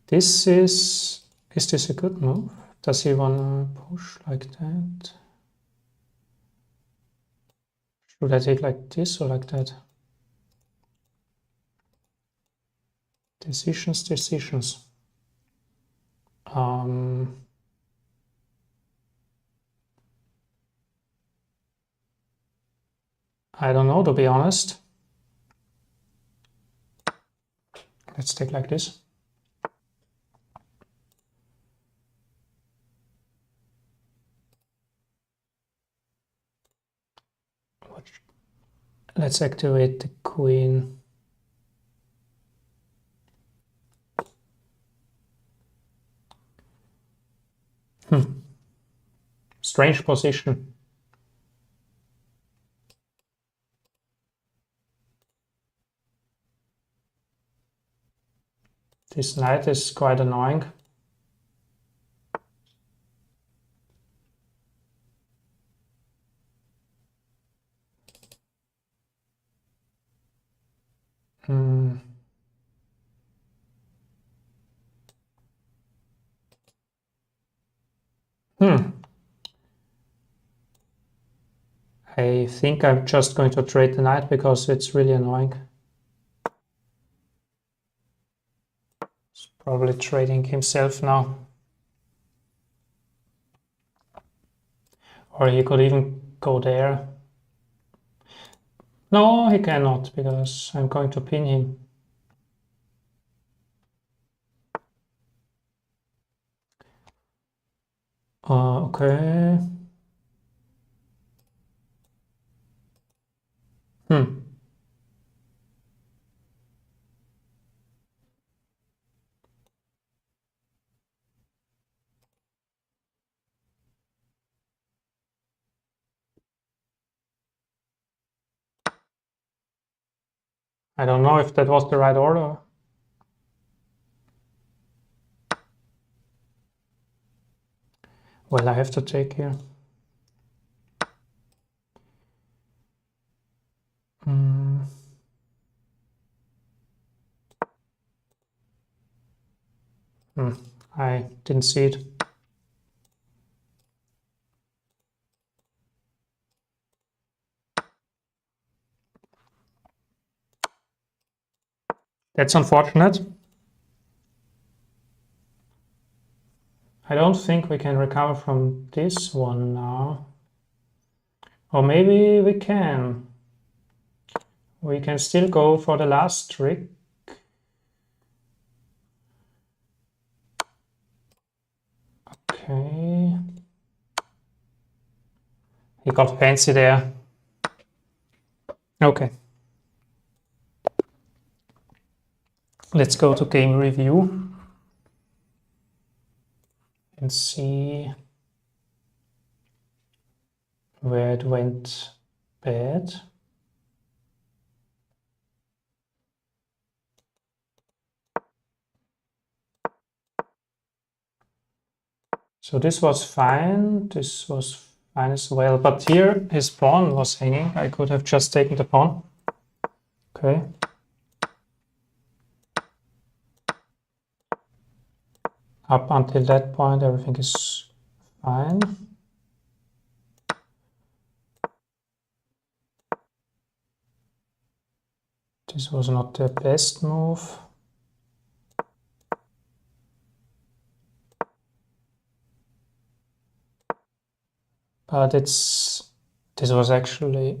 Is this a good move? Does he want to push like that? Should I take like this or like that? Decisions. I don't know, to be honest. Let's take like this. Let's activate the queen. Strange position. This knight is quite annoying. I think I'm just going to trade the knight because it's really annoying. He's probably trading himself now. Or he could even go there. No, he cannot, because I'm going to pin him. Okay. I don't know if that was the right order. Well, I have to take here. I didn't see it. That's unfortunate. I don't think we can recover from this one now. Or maybe we can. We can still go for the last trick. Okay. He got fancy there. Okay. Let's go to game review and see where it went bad. So this was fine. This was fine as well. But here his pawn was hanging. I could have just taken the pawn. Okay. Up until that point, everything is fine. This was not the best move. But this was actually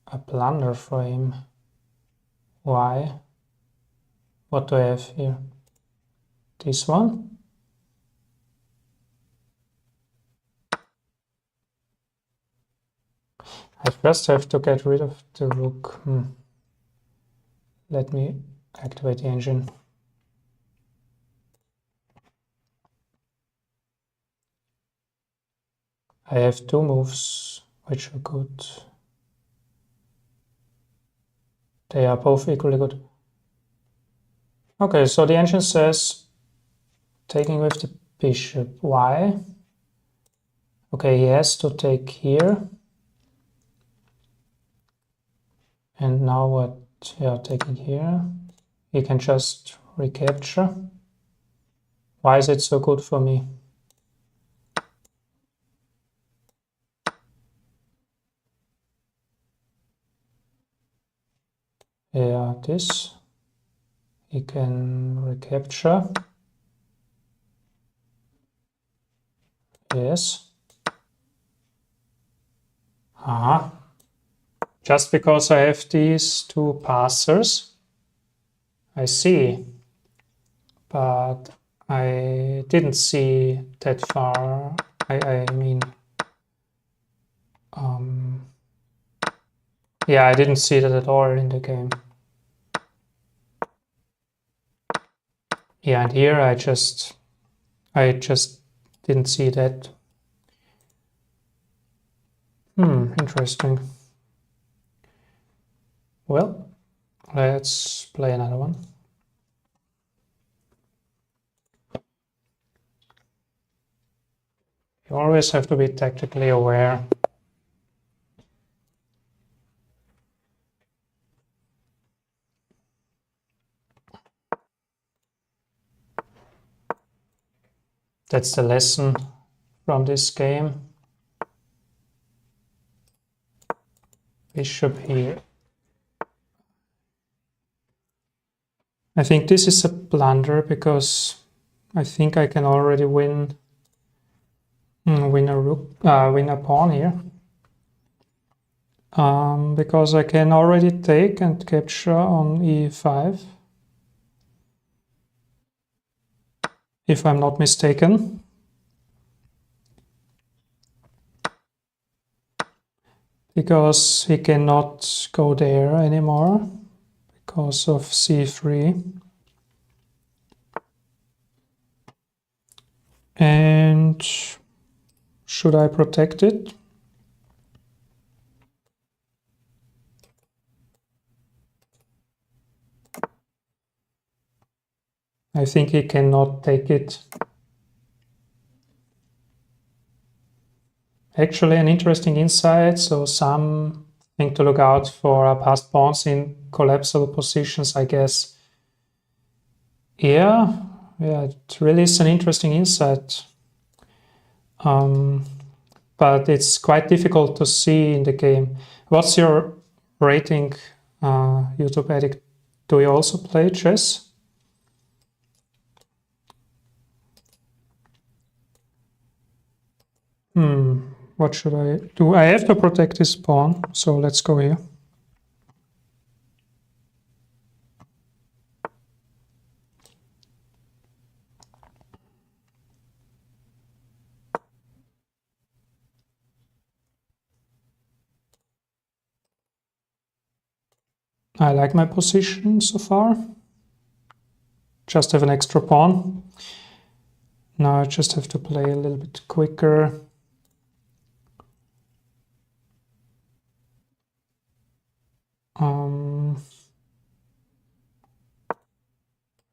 a blunder for him. Why? What do I have here? This one? I first have to get rid of the rook. Let me activate the engine. I have two moves which are good. They are both equally good. Okay, so the engine says taking with the bishop. Why? Okay, he has to take here. And now what? Yeah, taking here. He can just recapture. Why is it so good for me? Yeah, this. He can recapture. Yes. Just because I have these two passers. I see. But I didn't see that far. I mean, yeah, I didn't see that at all in the game. Yeah, and here I just didn't see that. Interesting. Well, let's play another one. You always have to be tactically aware. That's the lesson from this game. Bishop here. I think this is a blunder because I think I can already win a pawn here. Because I can already take and capture on e5, if I'm not mistaken. Because he cannot go there anymore because of c3. And should I protect it? I think he cannot take it. Actually, an interesting insight. So something to look out for are passed pawns in collapsible positions, I guess. Yeah, it really is an interesting insight. But it's quite difficult to see in the game. What's your rating, YouTube Addict? Do you also play chess? What should I do? I have to protect this pawn, so let's go here. I like my position so far. Just have an extra pawn. Now I just have to play a little bit quicker.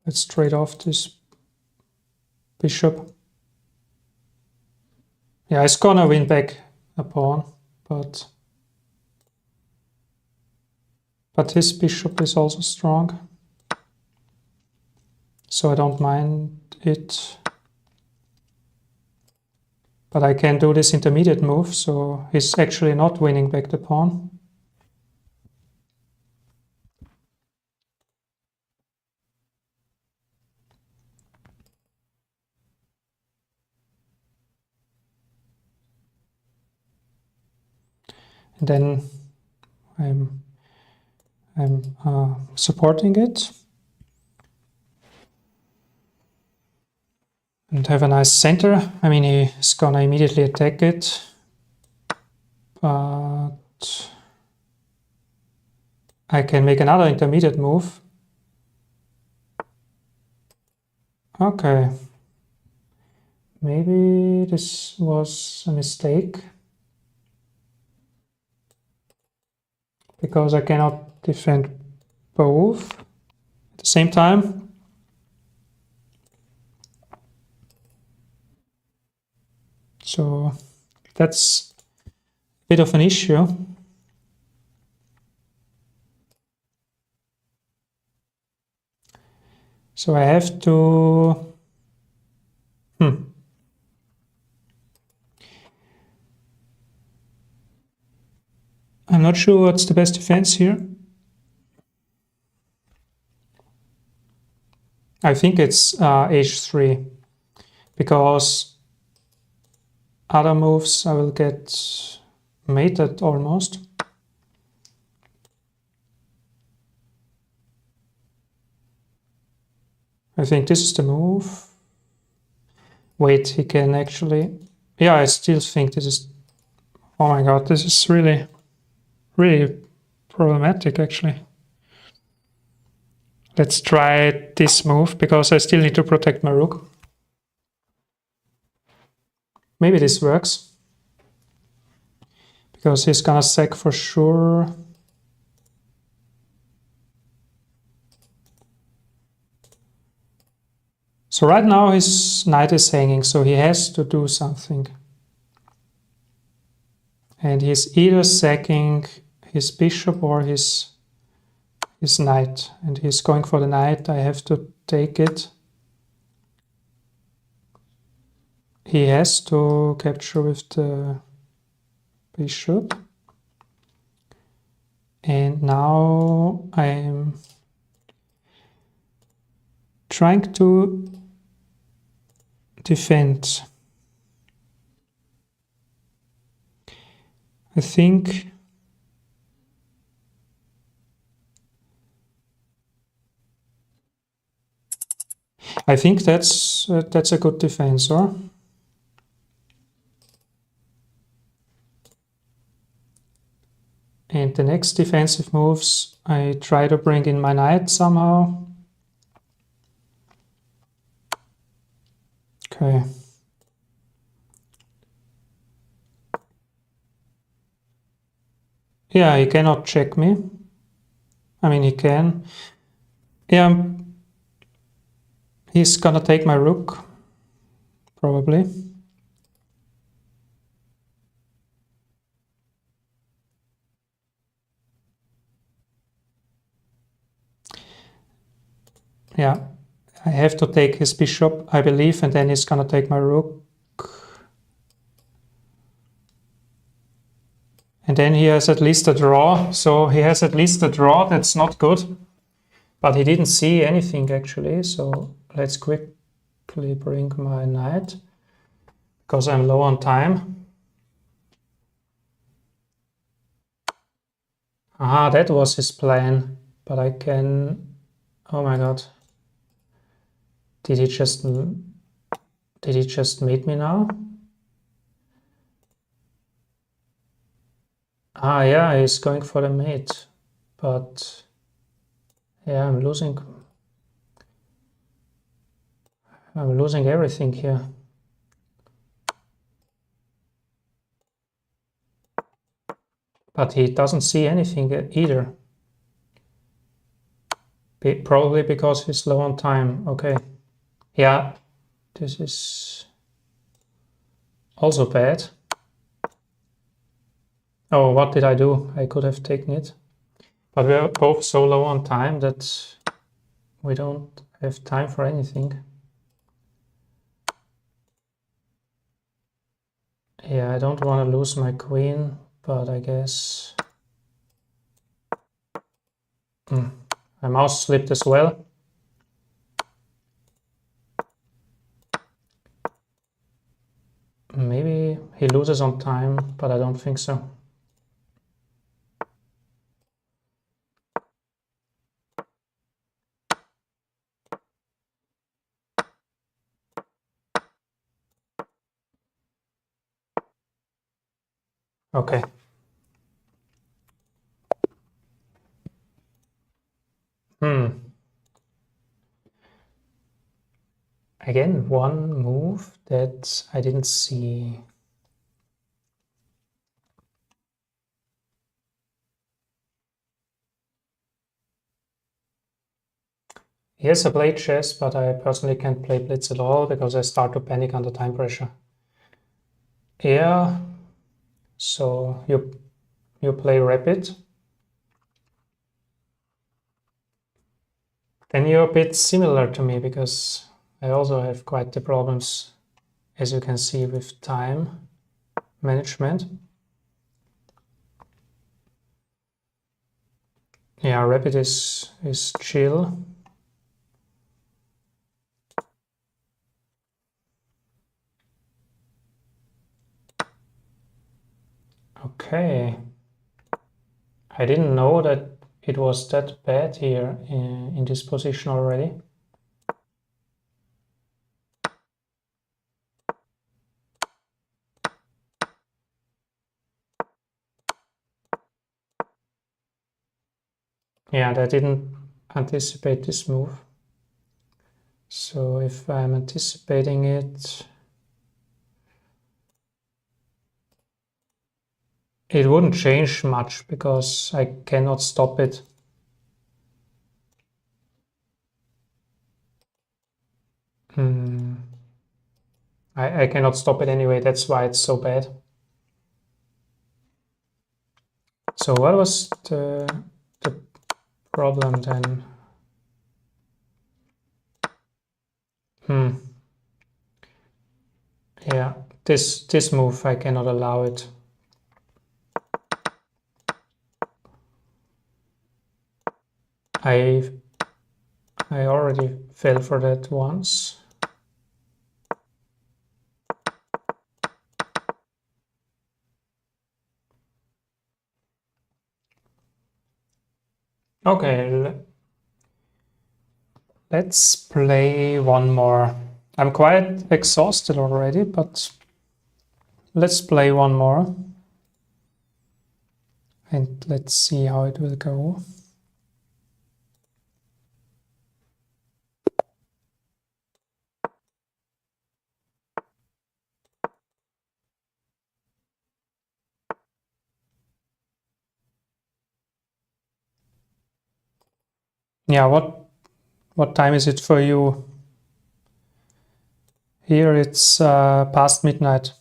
Let's trade off this bishop. Yeah, it's gonna win back a pawn, but his bishop is also strong, so I don't mind it. But I can do this intermediate move, so he's actually not winning back the pawn. And then I'm supporting it and have a nice center. I mean, he's gonna immediately attack it, but I can make another intermediate move. Okay, maybe this was a mistake because I cannot defend both at the same time. So that's a bit of an issue. So I have to I'm not sure what's the best defense here. I think it's h3, because other moves I will get mated almost. I think this is the move. Wait, he can actually... Yeah, I still think this is... Oh my god, this is really problematic actually. Let's try this move, because I still need to protect my rook. Maybe this works, because he's gonna sack for sure. So right now his knight is hanging, so he has to do something. And he's either sacking his bishop or his knight. And he's going for the knight. I have to take it. he has to capture with the bishop. And now I'm trying to defend. I think that's a good defense, or? And the next defensive moves, I try to bring in my knight somehow. Okay. Yeah, he cannot check me. I mean, he can. Yeah, he's gonna take my rook, probably. Yeah, I have to take his bishop, I believe, and then he's gonna take my rook. And then he has at least a draw, so he has at least a draw, that's not good. But he didn't see anything actually, so let's quickly bring my knight, because I'm low on time. Aha, that was his plan, but I can... Oh my god. Did he just mate me now? Ah, yeah, he's going for the mate, but yeah, I'm losing everything here. But he doesn't see anything either. Probably because he's low on time. Okay. Yeah, this is also bad. Oh, what did I do? I could have taken it. But we are both so low on time that we don't have time for anything. Yeah, I don't want to lose my queen, but I guess... My mouse slipped as well. Maybe he loses on time, but I don't think so. Okay. Again, one move that I didn't see. Yes, I play chess, but I personally can't play blitz at all because I start to panic under time pressure. Yeah, so you play rapid. Then you're a bit similar to me because I also have quite the problems, as you can see, with time management. Yeah, rapid is chill. Okay. I didn't know that it was that bad here in this position already. Yeah, and I didn't anticipate this move. So if I'm anticipating it, it wouldn't change much because I cannot stop it. I cannot stop it anyway, that's why it's so bad. So what was the problem then? Yeah, this move, I cannot allow it. I already fell for that once. Okay, let's play one more. I'm quite exhausted already, but let's play one more. And let's see how it will go. Yeah, what time is it for you? Here it's past midnight.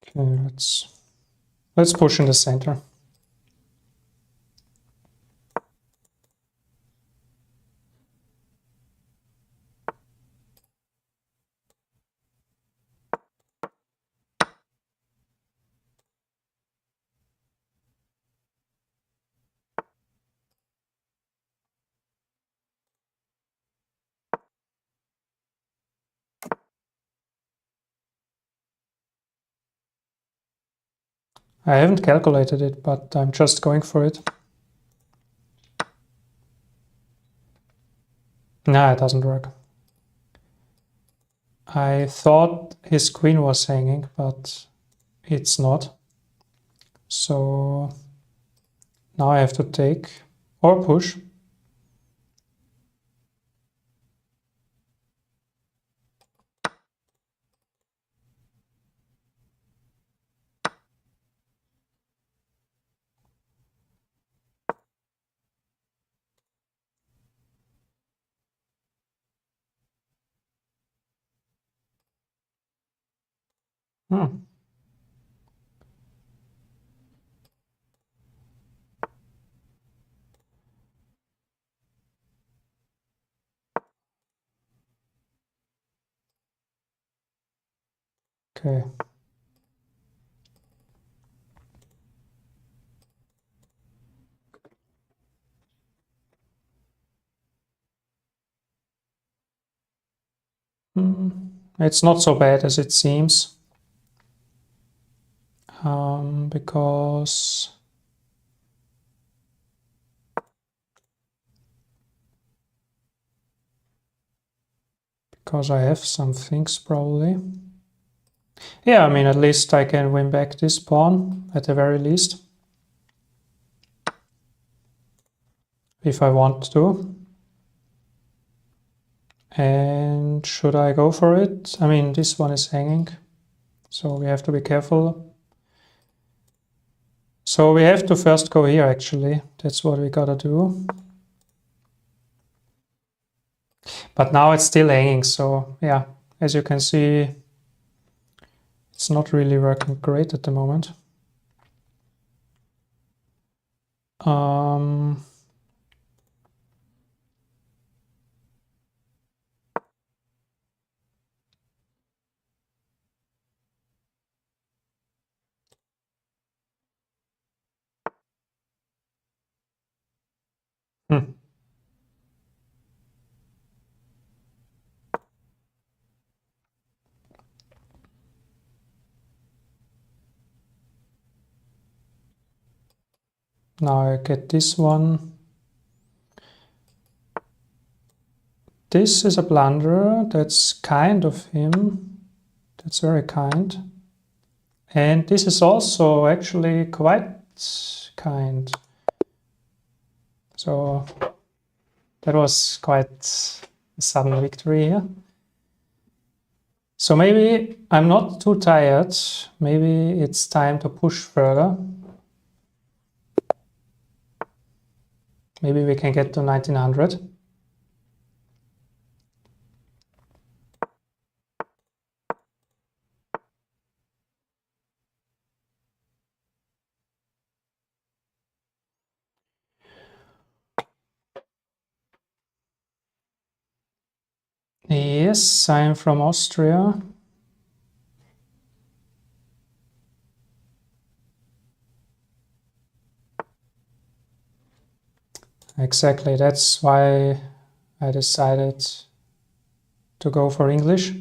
Okay, let's push in the center. I haven't calculated it, but I'm just going for it. Nah, it doesn't work. I thought his queen was hanging, but it's not. So now I have to take or push. Okay. It's not so bad as it seems. Because I have some things probably. Yeah, I mean, at least I can win back this pawn at the very least. If I want to. And should I go for it? I mean, this one is hanging, so we have to be careful. So we have to first go here, actually. That's what we gotta do. But now it's still hanging, so yeah, as you can see, it's not really working great at the moment. Now I get this one. This is a blunder. That's kind of him. That's very kind. And this is also actually quite kind. So that was quite a sudden victory here. So maybe I'm not too tired. Maybe it's time to push further. Maybe we can get to 1900. Yes, I'm from Austria. Exactly, that's why I decided to go for English.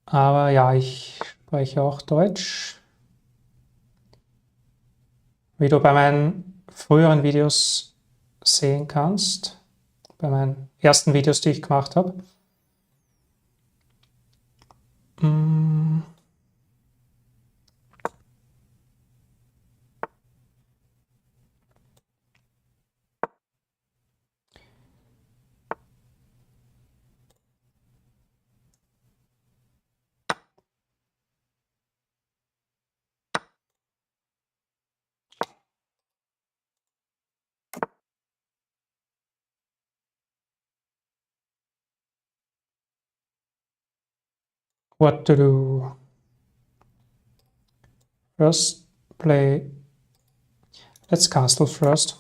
Aber ja, ich spreche auch Deutsch. Wie du bei meinen früheren Videos sehen kannst, bei meinen ersten Videos, die ich gemacht habe. What to do? First, let's castle first.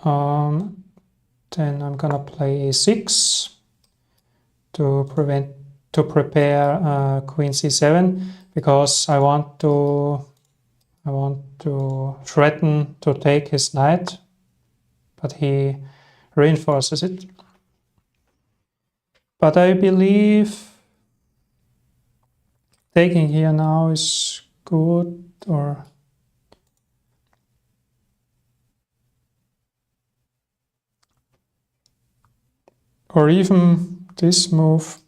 Then I'm gonna play a6 to prepare queen c7, because I want to threaten to take his knight, but he reinforces it. But I believe taking here now is good, or even this move,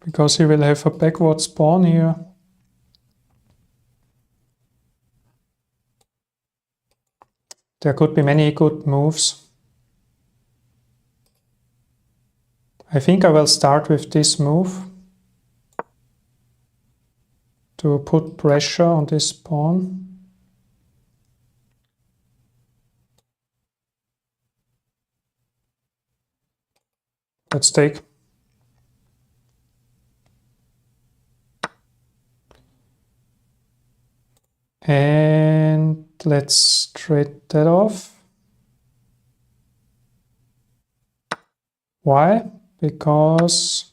because he will have a backward pawn here. There could be many good moves. I think I will start with this move to put pressure on this pawn. Let's take. And let's trade that off. Why? Because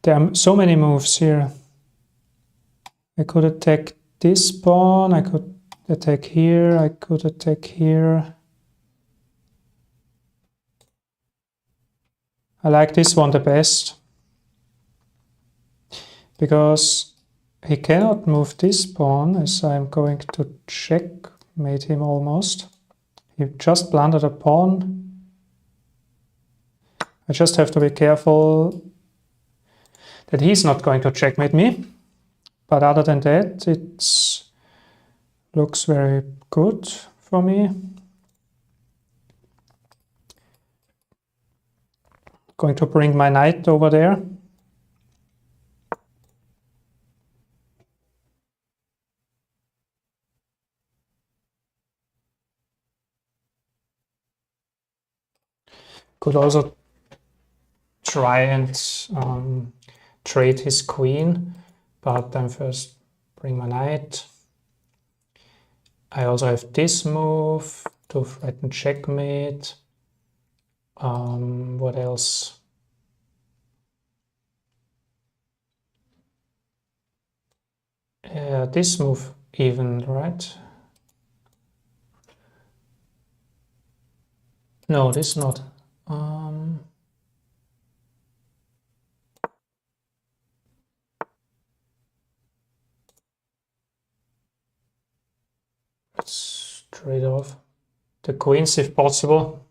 there are so many moves here. I could attack this pawn, I could attack here, I could attack here. I like this one the best, because he cannot move this pawn, as I'm going to checkmate him almost. He just blundered a pawn. I just have to be careful that he's not going to checkmate me. But other than that, it looks very good for me. Going to bring my knight over there. Could also try and trade his queen, but I'm first bring my knight. I also have this move to threaten checkmate. What else? This move even, right? No, this not. Let's trade off the queens if possible.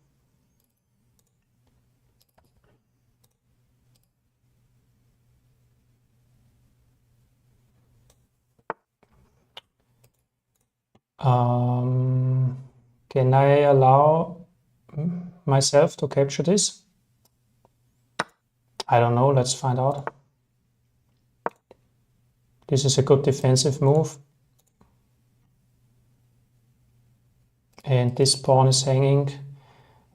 Can I allow myself to capture this? I don't know, let's find out. This is a good defensive move. And this pawn is hanging.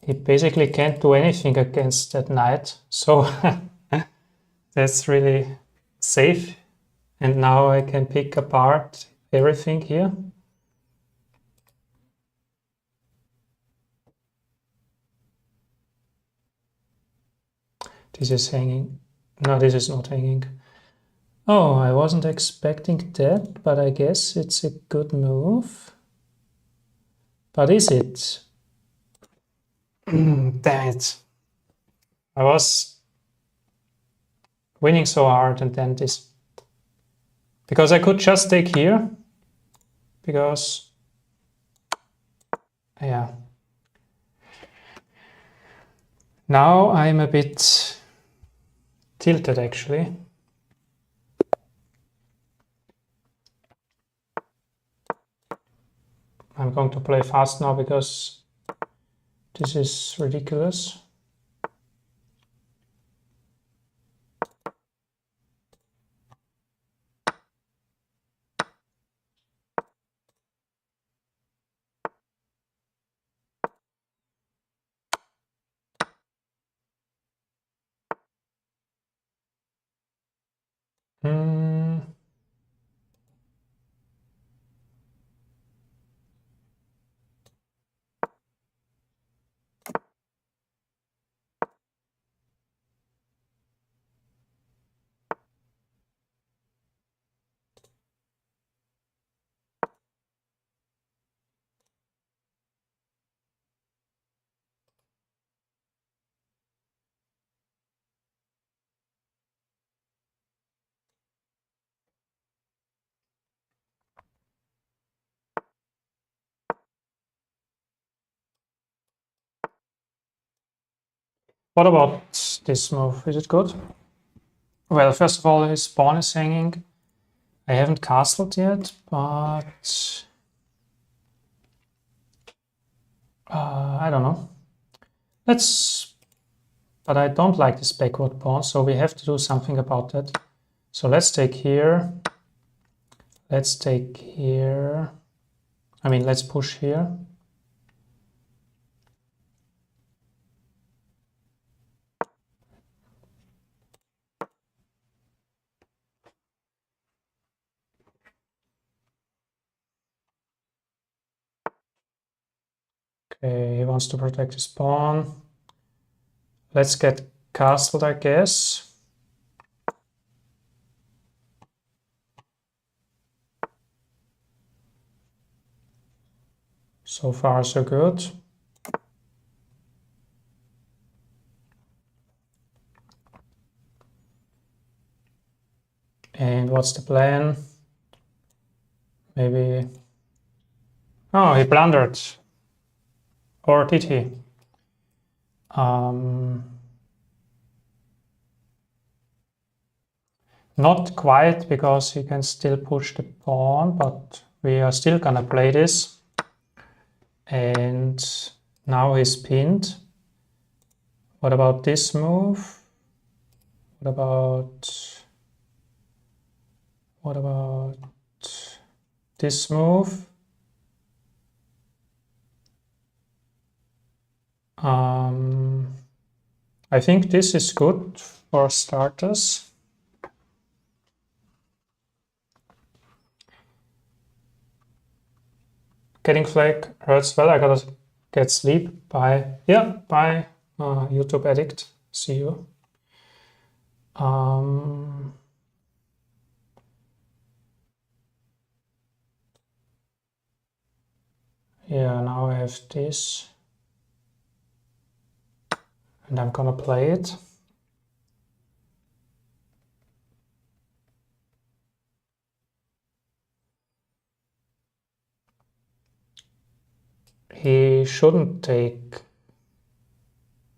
He basically can't do anything against that knight. So that's really safe. And now I can pick apart everything here. This is hanging. No, this is not hanging. Oh, I wasn't expecting that, but I guess it's a good move. But is it? Damn it. I was winning so hard and then this. Because I could just take here. Because, yeah. Now I'm a bit tilted actually. I'm going to play fast now because this is ridiculous. What about this move? Is it good? Well, first of all, his pawn is hanging. I haven't castled yet, but I don't know. But I don't like this backward pawn, so we have to do something about that. So let's take here. Let's take here. I mean, let's push here. Okay, he wants to protect his pawn. Let's get castled, I guess. So far, so good. And what's the plan? Maybe... Oh, he blundered. Or did he? Not quite, because he can still push the pawn, but we are still gonna play this. And now he's pinned. What about this move? What about this move? I think this is good for starters. Getting flag hurts. Well, I gotta get sleep. Bye. Yeah, bye. YouTube addict. See you. Yeah, now I have this. And I'm gonna play it. He shouldn't take,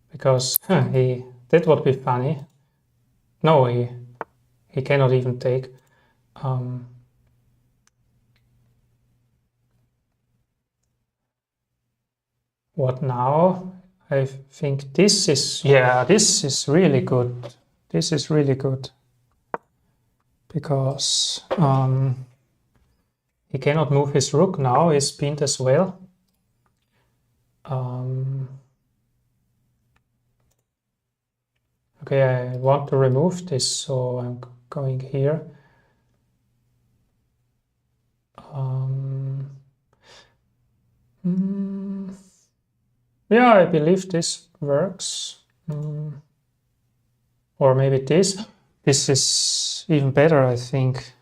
because that would be funny. No, he cannot even take. What now? I think this is, yeah, this is really good. This is really good. Because he cannot move his rook now, he's pinned as well. Okay, I want to remove this, so I'm going here. Yeah, I believe this works. Or maybe this. This is even better, I think.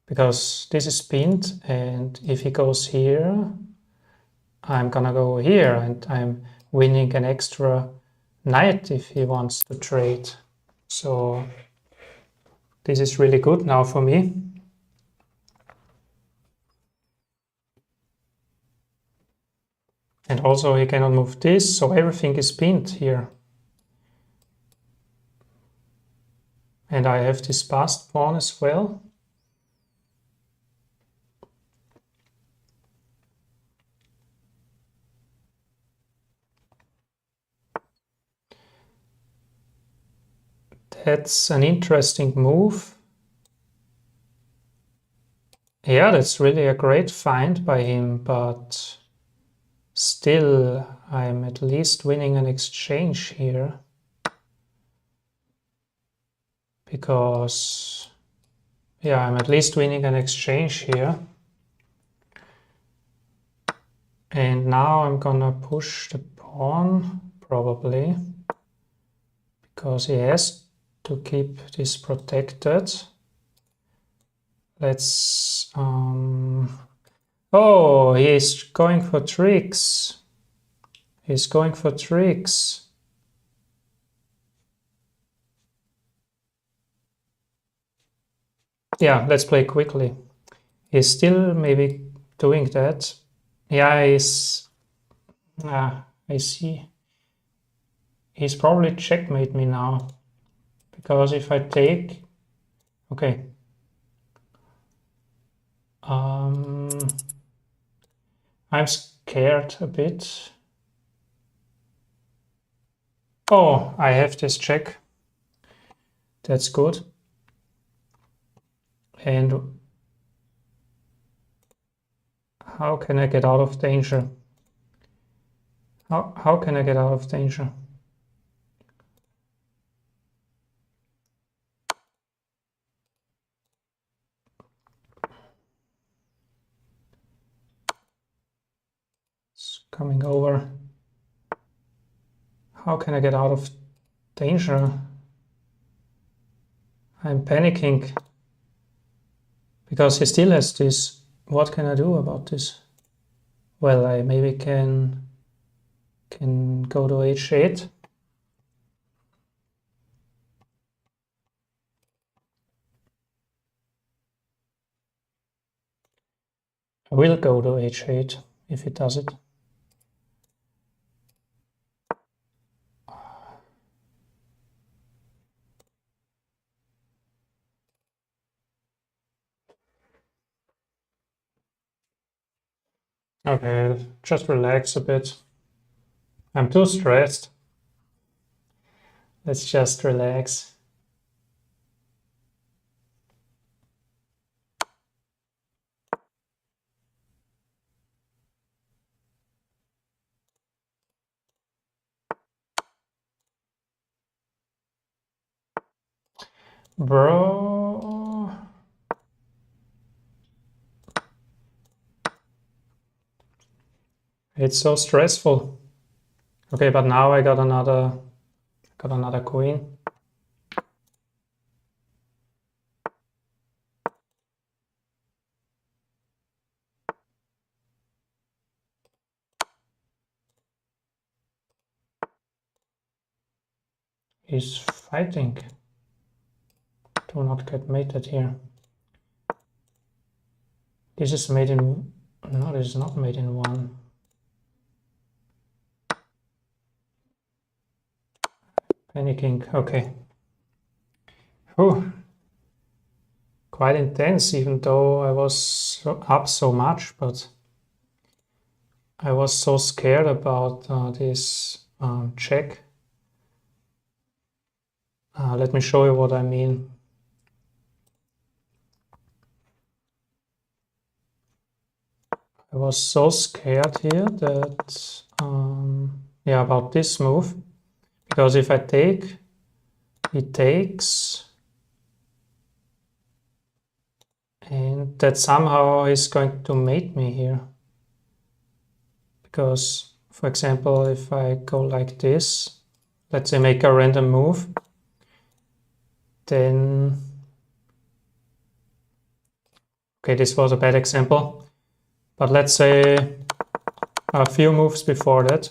Because this is pinned, and if he goes here, I'm gonna go here, and I'm winning an extra knight if he wants to trade. So this is really good now for me. And also he cannot move this, so everything is pinned here. And I have this passed pawn as well. That's an interesting move. Yeah, that's really a great find by him, but still I'm at least winning an exchange here. Because, yeah, I'm at least winning an exchange here. And now I'm gonna push the pawn, probably, because he has to keep this protected. Let's... Oh, he's going for tricks. He's going for tricks. Yeah, let's play quickly. He's still maybe doing that. Yeah, he's... I see. He's probably checkmate me now. Because if I take... Okay. I'm scared a bit. Oh, I have this check. That's good. And how can I get out of danger? How can I get out of danger? It's coming over. How can I get out of danger? I'm panicking. Because he still has this. What can I do about this? Well, I maybe can go to h8. I will go to h8 if it does it. Okay, just relax a bit. I'm too stressed. Let's just relax. Bro. It's so stressful. Okay, but now I got another queen. He's fighting. Do not get mated here. This is made in... No, this is not made in one. Panicking, okay. Whew. Quite intense, even though I was up so much, but I was so scared about this check. Let me show you what I mean. I was so scared here that, yeah, about this move, because if I take, he takes, and that somehow is going to mate me here. Because, for example, if I go like this, let's say make a random move, then, okay, this was a bad example, but let's say a few moves before that,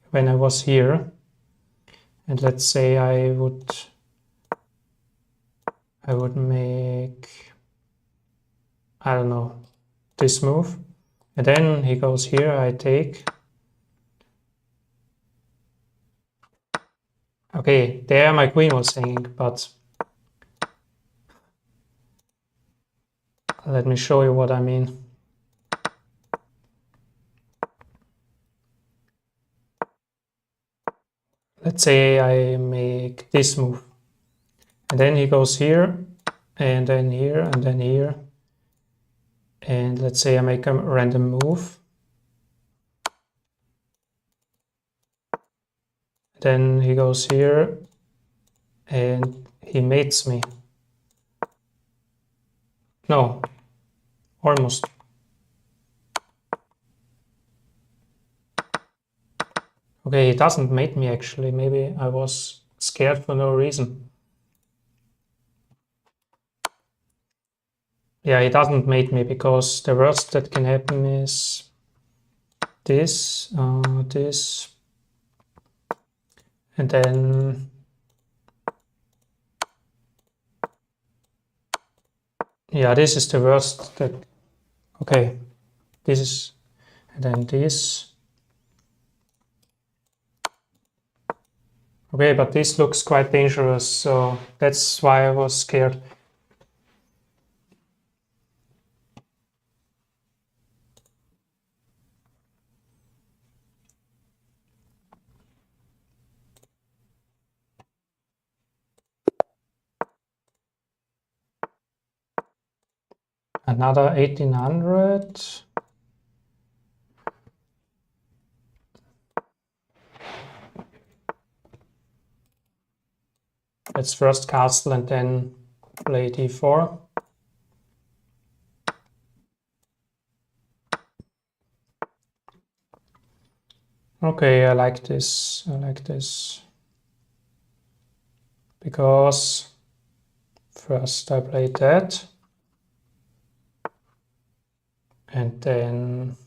when I was here, and let's say I would make, I don't know, this move, and then he goes here, I take. Okay, there my queen was hanging, but let me show you what I mean. Let's say I make this move, and then he goes here, and then here, and then here, and let's say I make a random move, then he goes here, and he mates me. No, almost. Okay, he doesn't mate me actually. Maybe I was scared for no reason. Yeah, he doesn't mate me because the worst that can happen is this, this, and then, yeah, this is the worst that, okay, this is, and then this. Okay, but this looks quite dangerous, so that's why I was scared. Another 1800. Let's first castle and then play d4. Okay, I like this. I like this. Because first I play that. And then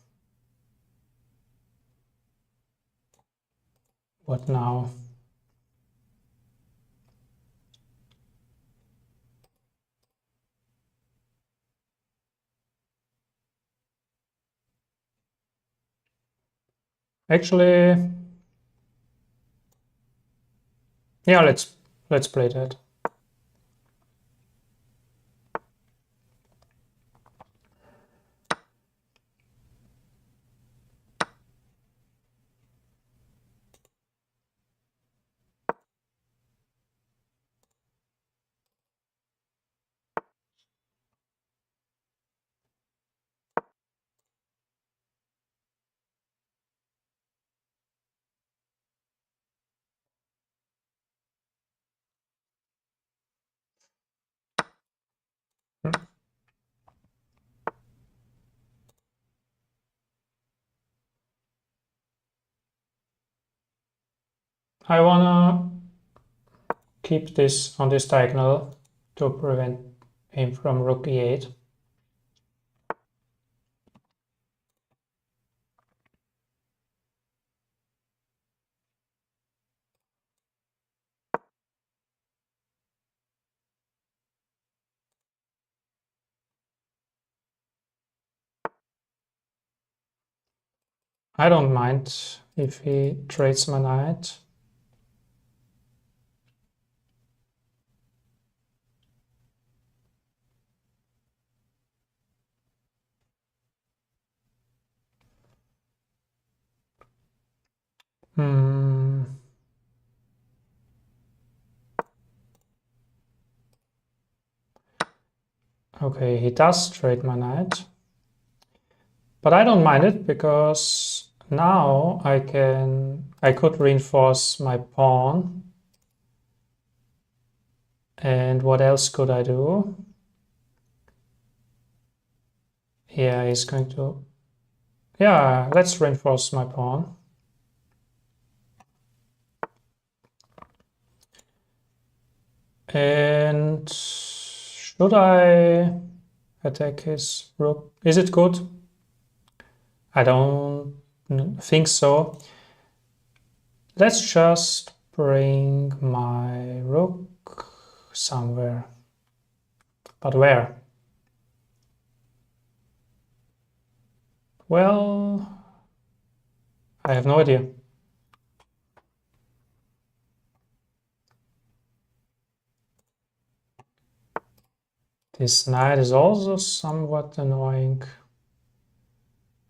what now? Actually, yeah, let's play that. I wanna keep this on this diagonal to prevent him from rook e8. I don't mind if he trades my knight. Okay, he does trade my knight. But I don't mind it because now I could reinforce my pawn. And what else could I do? Yeah, he's going to... Yeah, let's reinforce my pawn. And should I attack his rook? Is it good? I don't think so. Let's just bring my rook somewhere. But where? Well, I have no idea. This knight is also somewhat annoying.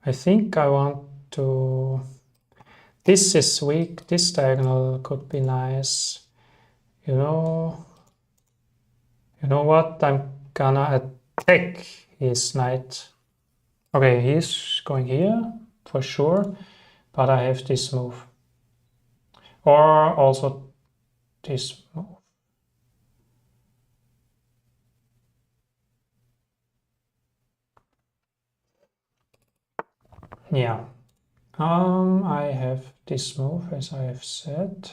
I think I want to... This is weak. This diagonal could be nice. You know what? I'm gonna attack his knight. Okay, he's going here for sure, but I have this move. Or also this move. Yeah. I have this move, as I have said.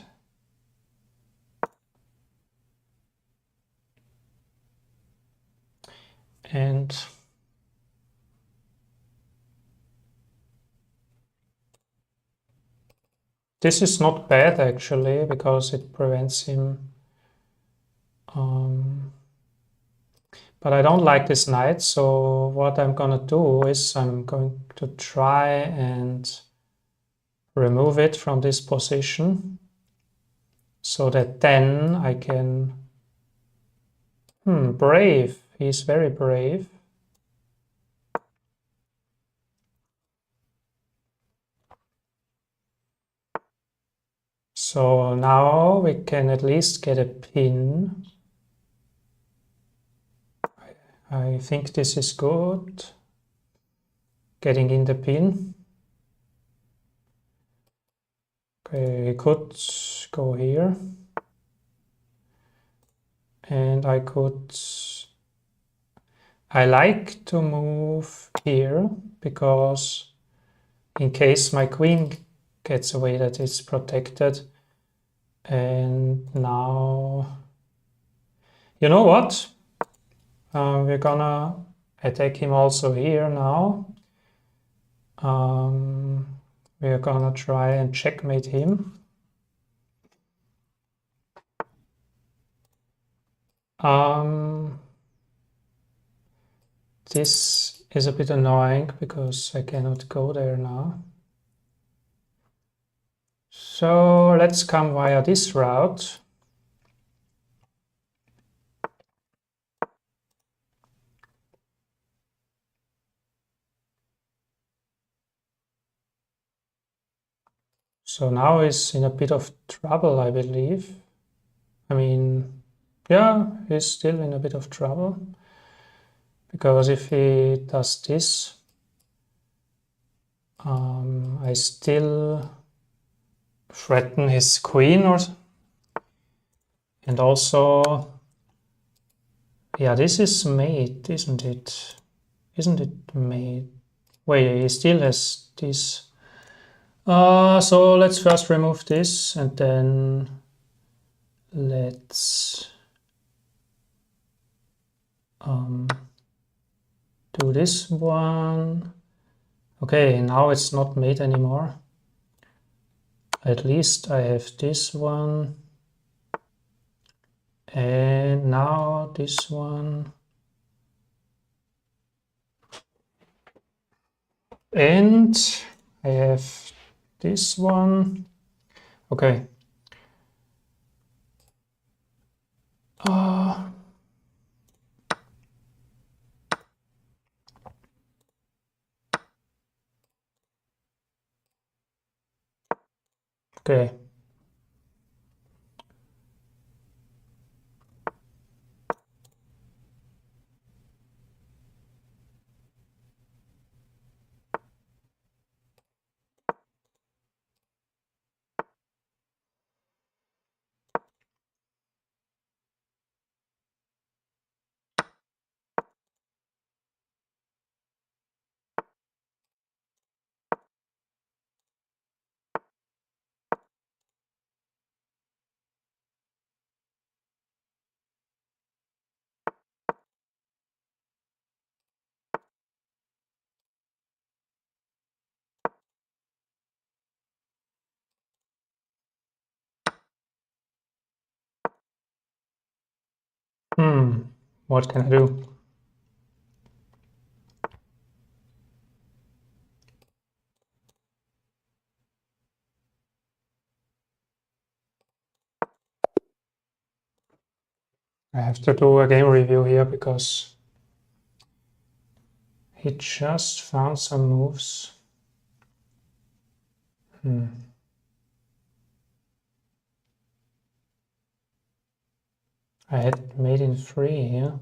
And this is not bad actually, because it prevents him. But I don't like this knight, so what I'm gonna do is I'm going to try and remove it from this position, so that then I can... brave. He's very brave. So now we can at least get a pin. I think this is good. Getting in the pin. Okay, he could go here. And I like to move here, because in case my queen gets away, that it's protected. And now, you know what? We're gonna attack him also here now. We're gonna try and checkmate him. This is a bit annoying because I cannot go there now. So let's come via this route. So now he's in a bit of trouble, I believe. I mean, yeah, he's still in a bit of trouble. Because if he does this, I still threaten his queen, and also, yeah, this is mate, isn't it? Isn't it mate? Wait, he still has this. So let's first remove this, and then let's do this one. Okay, now it's not mate anymore. At least I have this one. And now this one. And I have this one. Okay. Okay. What can I do? I have to do a game review here because he just found some moves. I had made in 3 here.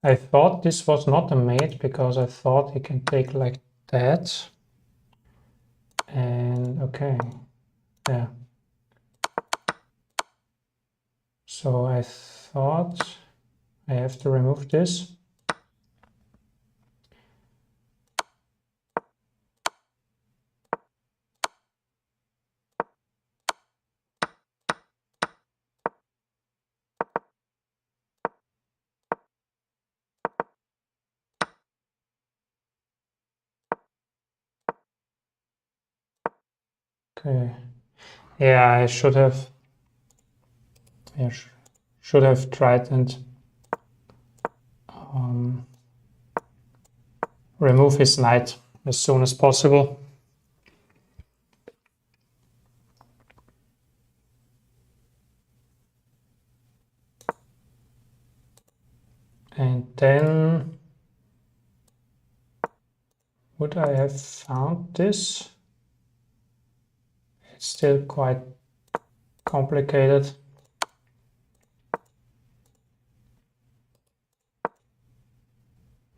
I thought this was not a mate because I thought he can take like that. And okay, yeah. So I thought I have to remove this. Okay. Yeah, I should have tried and remove his knight as soon as possible. And then would I have found this? It's still quite complicated.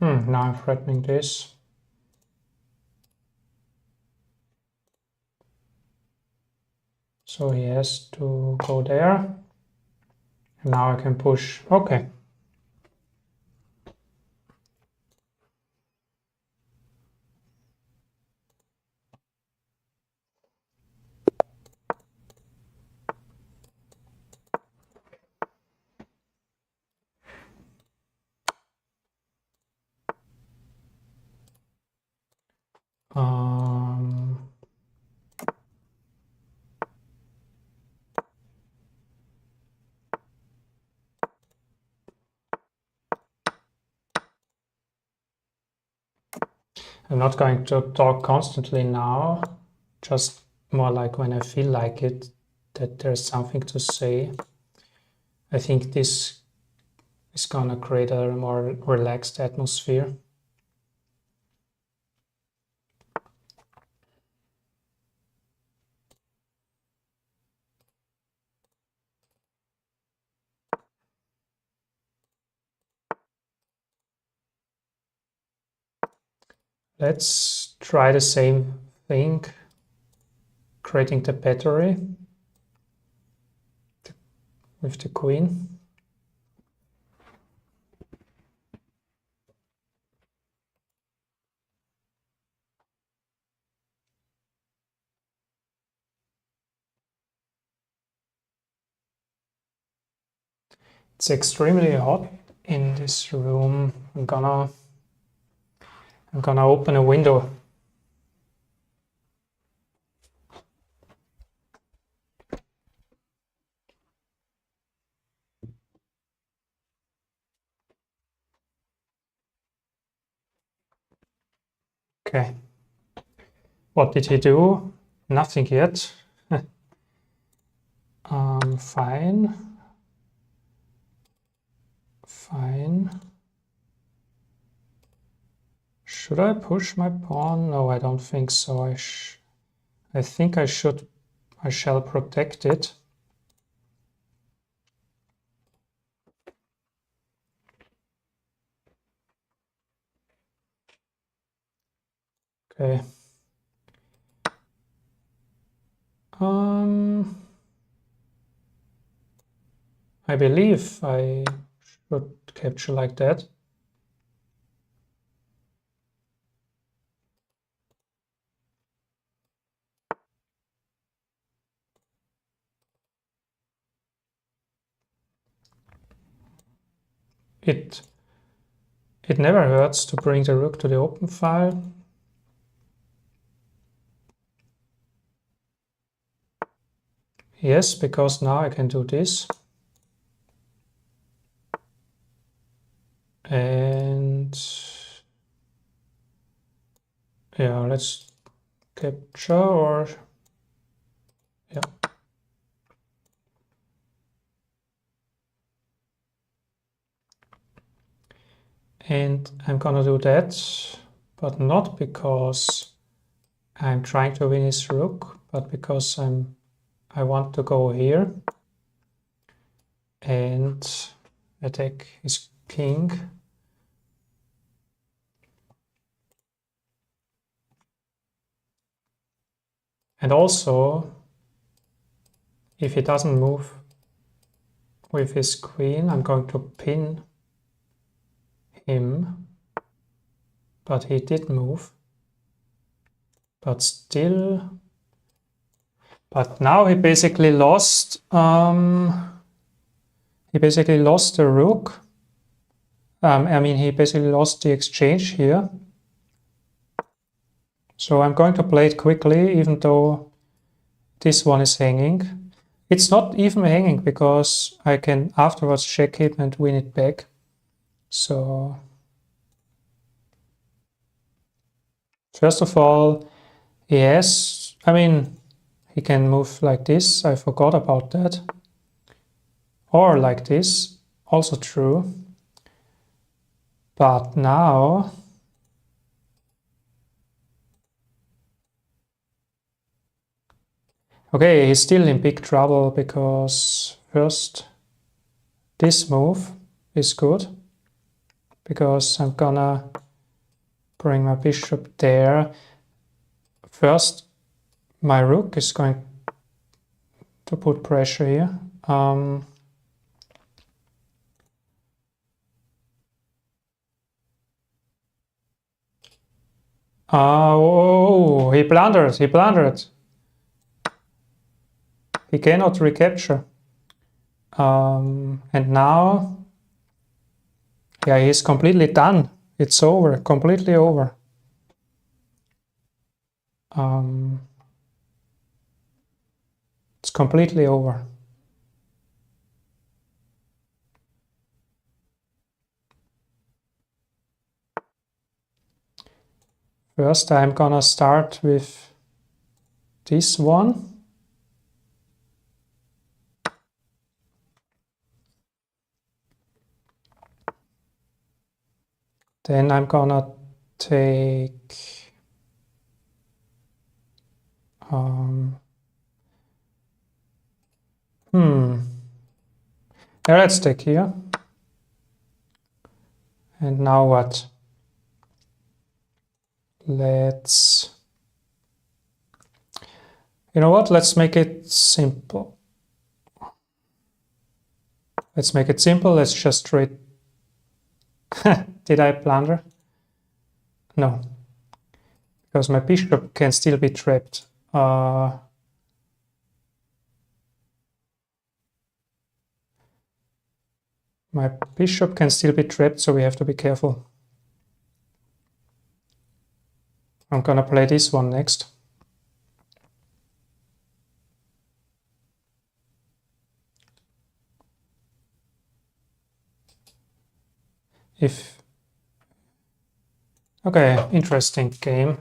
Now I'm threatening this. So he has to go there. And now I can push. Okay. I'm not going to talk constantly now, just more like when I feel like it, that there's something to say. I think this is gonna create a more relaxed atmosphere. Let's try the same thing, creating the battery with the queen. It's extremely hot in this room. I'm gonna open a window. Okay. What did he do? Nothing yet. Fine. Should I push my pawn? No, I don't think so. I think I shall protect it. Okay. I believe I should capture like that. It never hurts to bring the rook to the open file. Yes, because now I can do this. And yeah, let's capture or yeah. And I'm gonna do that, but not because I'm trying to win his rook, but because I want to go here and attack his king. And also, if he doesn't move with his queen, I'm going to pin him. But he did move. But still... But now he basically lost... he basically lost the rook. I mean, he basically lost the exchange here. So I'm going to play it quickly, even though this one is hanging. It's not even hanging because I can afterwards check it and win it back. So first of all, yes, I mean, he can move like this. I forgot about that. Or like this, also true. But now okay, he's still in big trouble because first this move is good because I'm gonna bring my bishop there. First, my rook is going to put pressure here. Oh, he blundered. He cannot recapture. And now, yeah, he's completely done. It's over, completely over. It's completely over. First, I'm gonna start with this one. Then I'm gonna take yeah, let's take here. And now what? Let's, you know what? Let's make it simple. Let's make it simple. Let's just trade. Did I blunder? No, because my bishop can still be trapped. My bishop can still be trapped, so we have to be careful. I'm gonna play this one next. Okay, interesting game.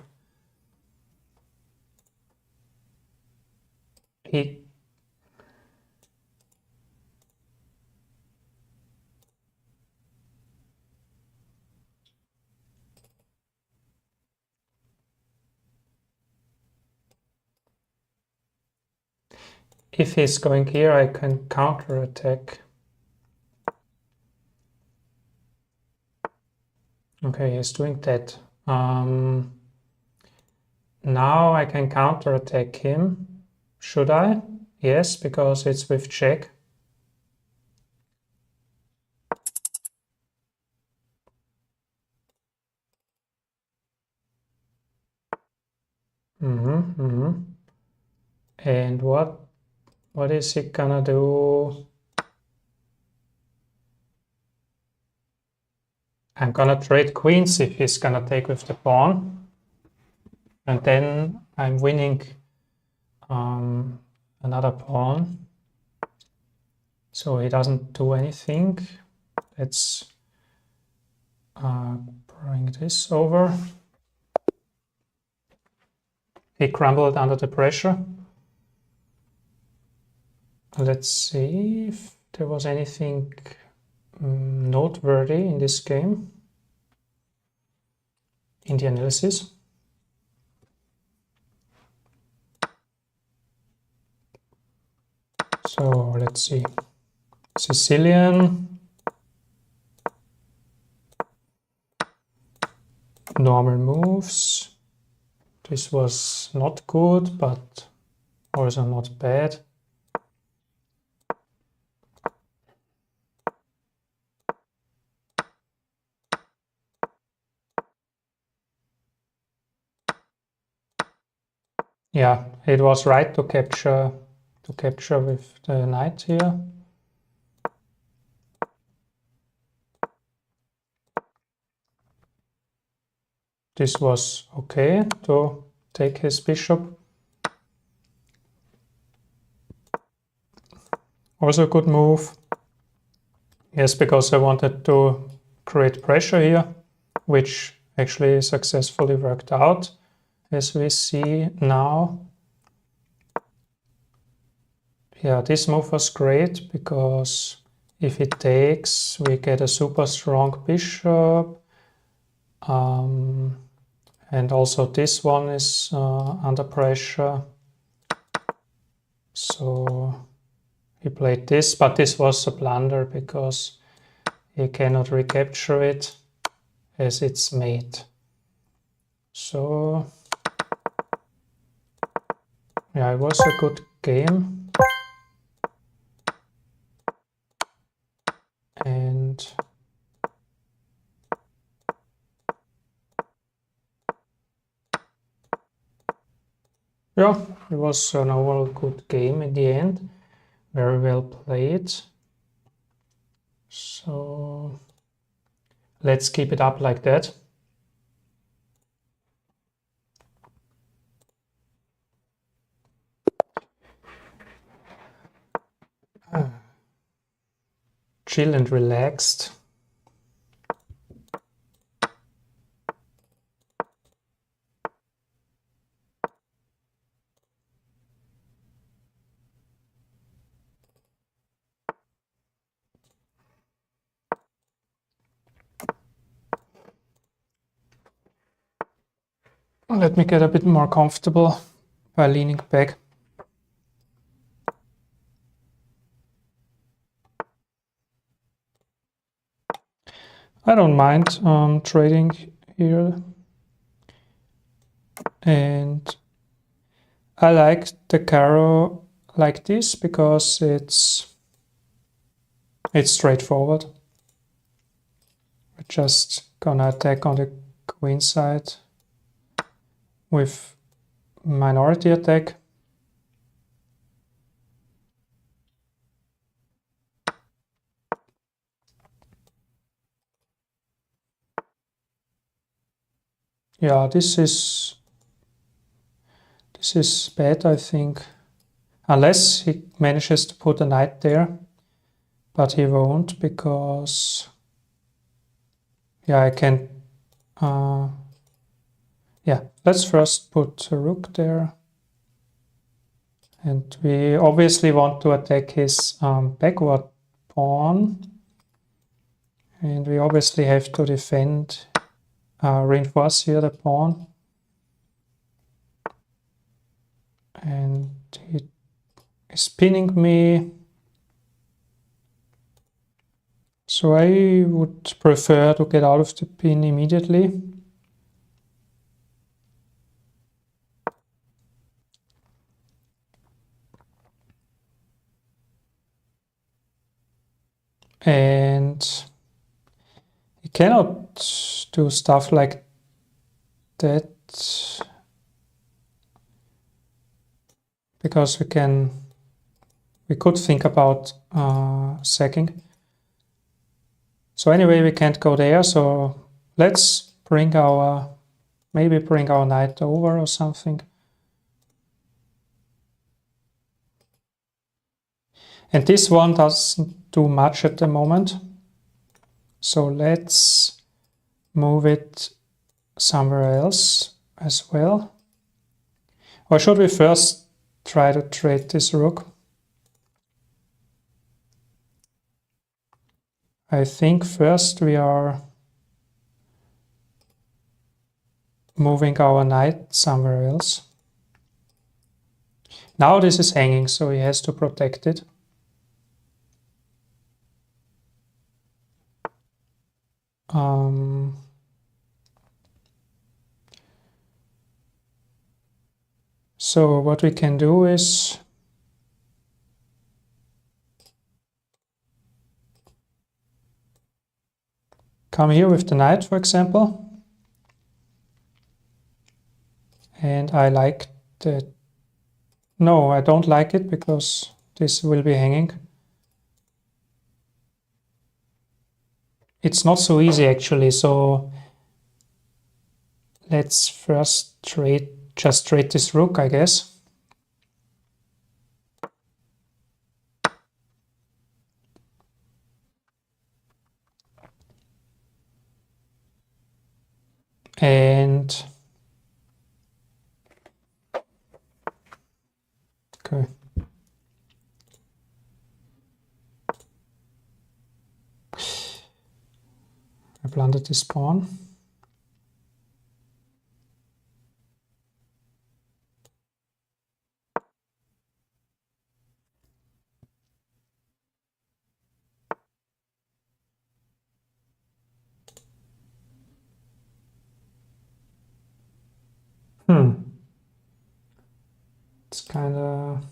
if he's going here, I can counterattack. Okay, he's doing that. Now I can counterattack him. Should I? Yes, because it's with check. And what is he gonna do? I'm gonna trade queens if he's gonna take with the pawn. And then I'm winning another pawn. So he doesn't do anything. Let's bring this over. He crumbled under the pressure. Let's see if there was anything noteworthy in this game, in the analysis. So let's see. Sicilian. Normal moves. This was not good, but also not bad. Yeah, it was right to capture with the knight here. This was okay to take his bishop. Also a good move. Yes, because I wanted to create pressure here, which actually successfully worked out, as we see now. Yeah, this move was great because if it takes, we get a super strong bishop. And also this one is under pressure. So he played this, but this was a blunder because he cannot recapture it as it's mate. So yeah, it was a good game. And yeah, it was an overall good game in the end. Very well played. So let's keep it up like that. Chill and relaxed. Let me get a bit more comfortable by leaning back. I don't mind trading here. And I like the Caro like this because it's straightforward. We're just gonna attack on the queen side with minority attack. Yeah, this is bad, I think. Unless he manages to put a knight there, but he won't because yeah, I can yeah, let's first put a rook there. And we obviously want to attack his backward pawn. And we obviously have to defend, reinforce here the pawn. And he is pinning me. So I would prefer to get out of the pin immediately. And you cannot do stuff like that because we could think about sacking. So anyway, we can't go there, so let's maybe bring our knight over or something. And this one doesn't do much at the moment. So let's move it somewhere else as well. Or should we first try to trade this rook? I think first we are moving our knight somewhere else. Now this is hanging, so he has to protect it. So what we can do is come here with the knight, for example. And I like that. No, I don't like it because this will be hanging. It's not so easy actually, so let's first just trade this rook, I guess. And okay. I blundered this pawn. It's kind of...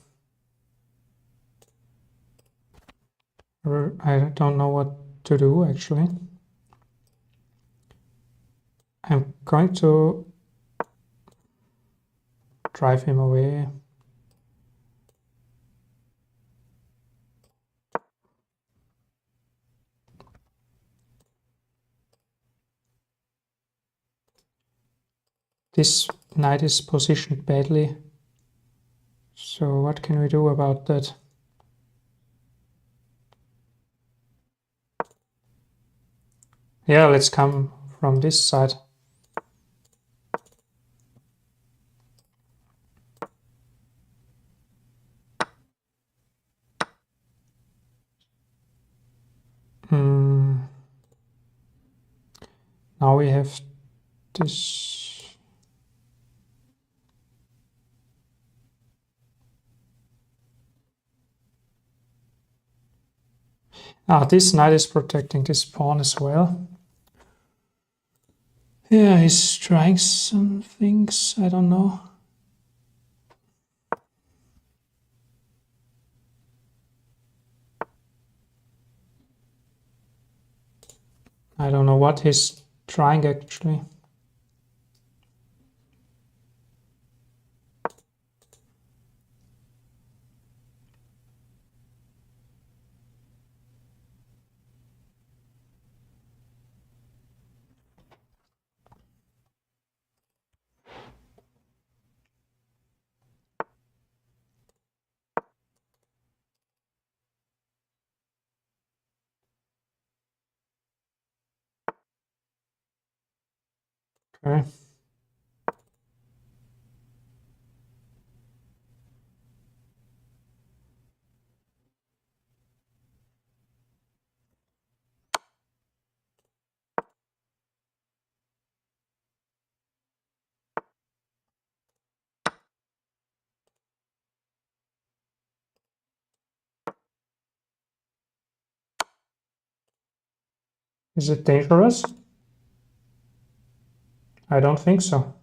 I don't know what to do actually. I'm going to drive him away. This knight is positioned badly. So what can we do about that? Yeah, let's come from this side. Now we have this. This knight is protecting this pawn as well. Yeah, he's trying some things, I don't know. I don't know what he's trying actually. Okay. Is it dangerous? I don't think so.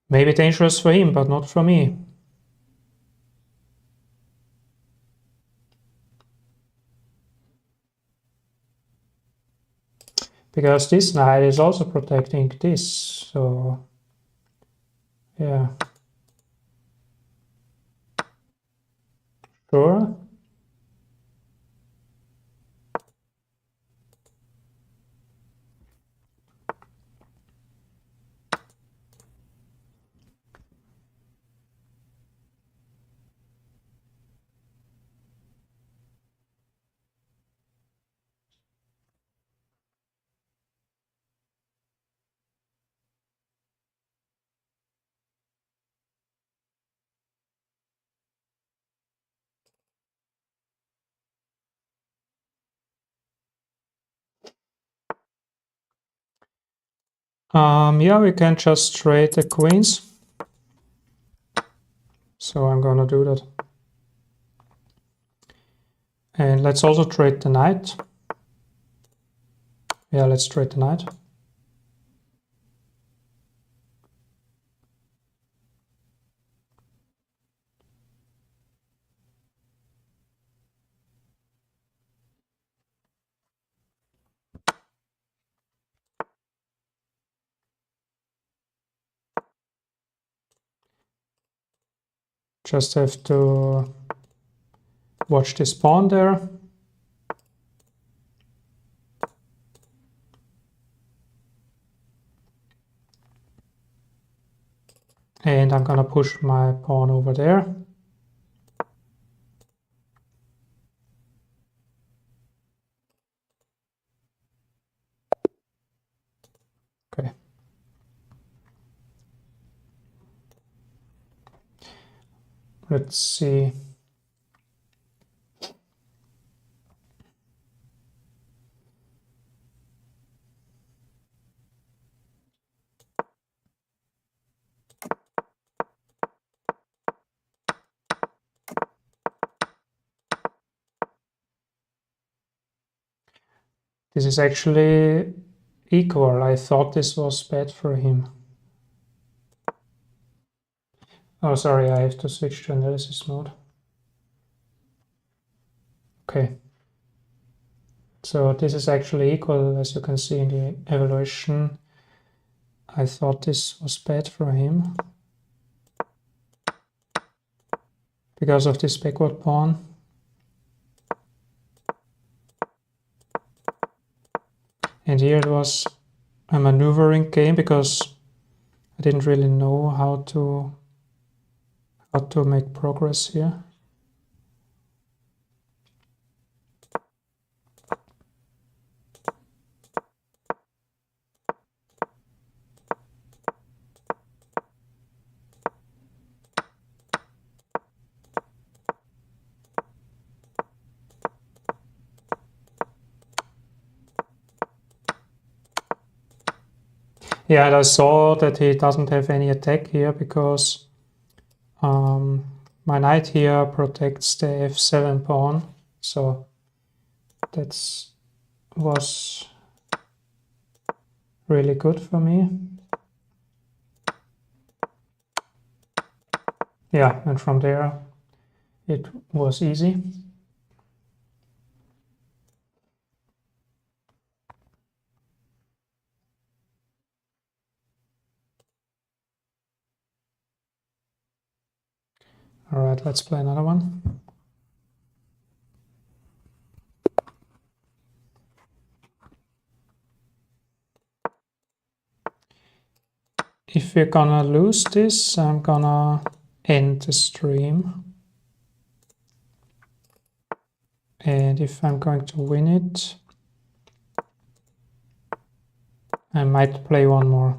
Maybe dangerous for him, but not for me. Because this knight is also protecting this, so yeah. Sure. Yeah, we can just trade the queens. So I'm gonna do that. And let's also trade the knight. Yeah, let's trade the knight. Just have to watch this pawn there. And I'm gonna push my pawn over there. Okay. Let's see. This is actually equal. I thought this was bad for him. Oh, sorry, I have to switch to analysis mode. Okay. So this is actually equal, as you can see in the evaluation. I thought this was bad for him because of this backward pawn. And here it was a maneuvering game because I didn't really know how to make progress here. Yeah, and I saw that he doesn't have any attack here because my knight here protects the f7 pawn, so that was really good for me. Yeah, and from there it was easy. All right, let's play another one. If we're gonna lose this, I'm gonna end the stream. And if I'm going to win it, I might play one more.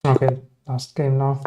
Okay, last game now.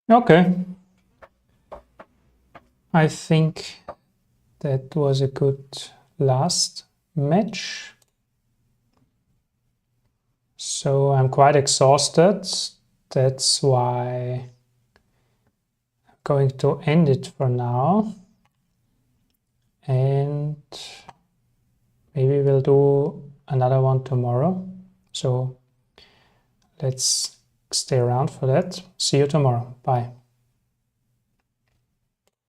Okay. I think that was a good last match. So I'm quite exhausted. That's why I'm going to end it for now. And maybe we'll do another one tomorrow. So let's stay around for that. See you tomorrow. Bye.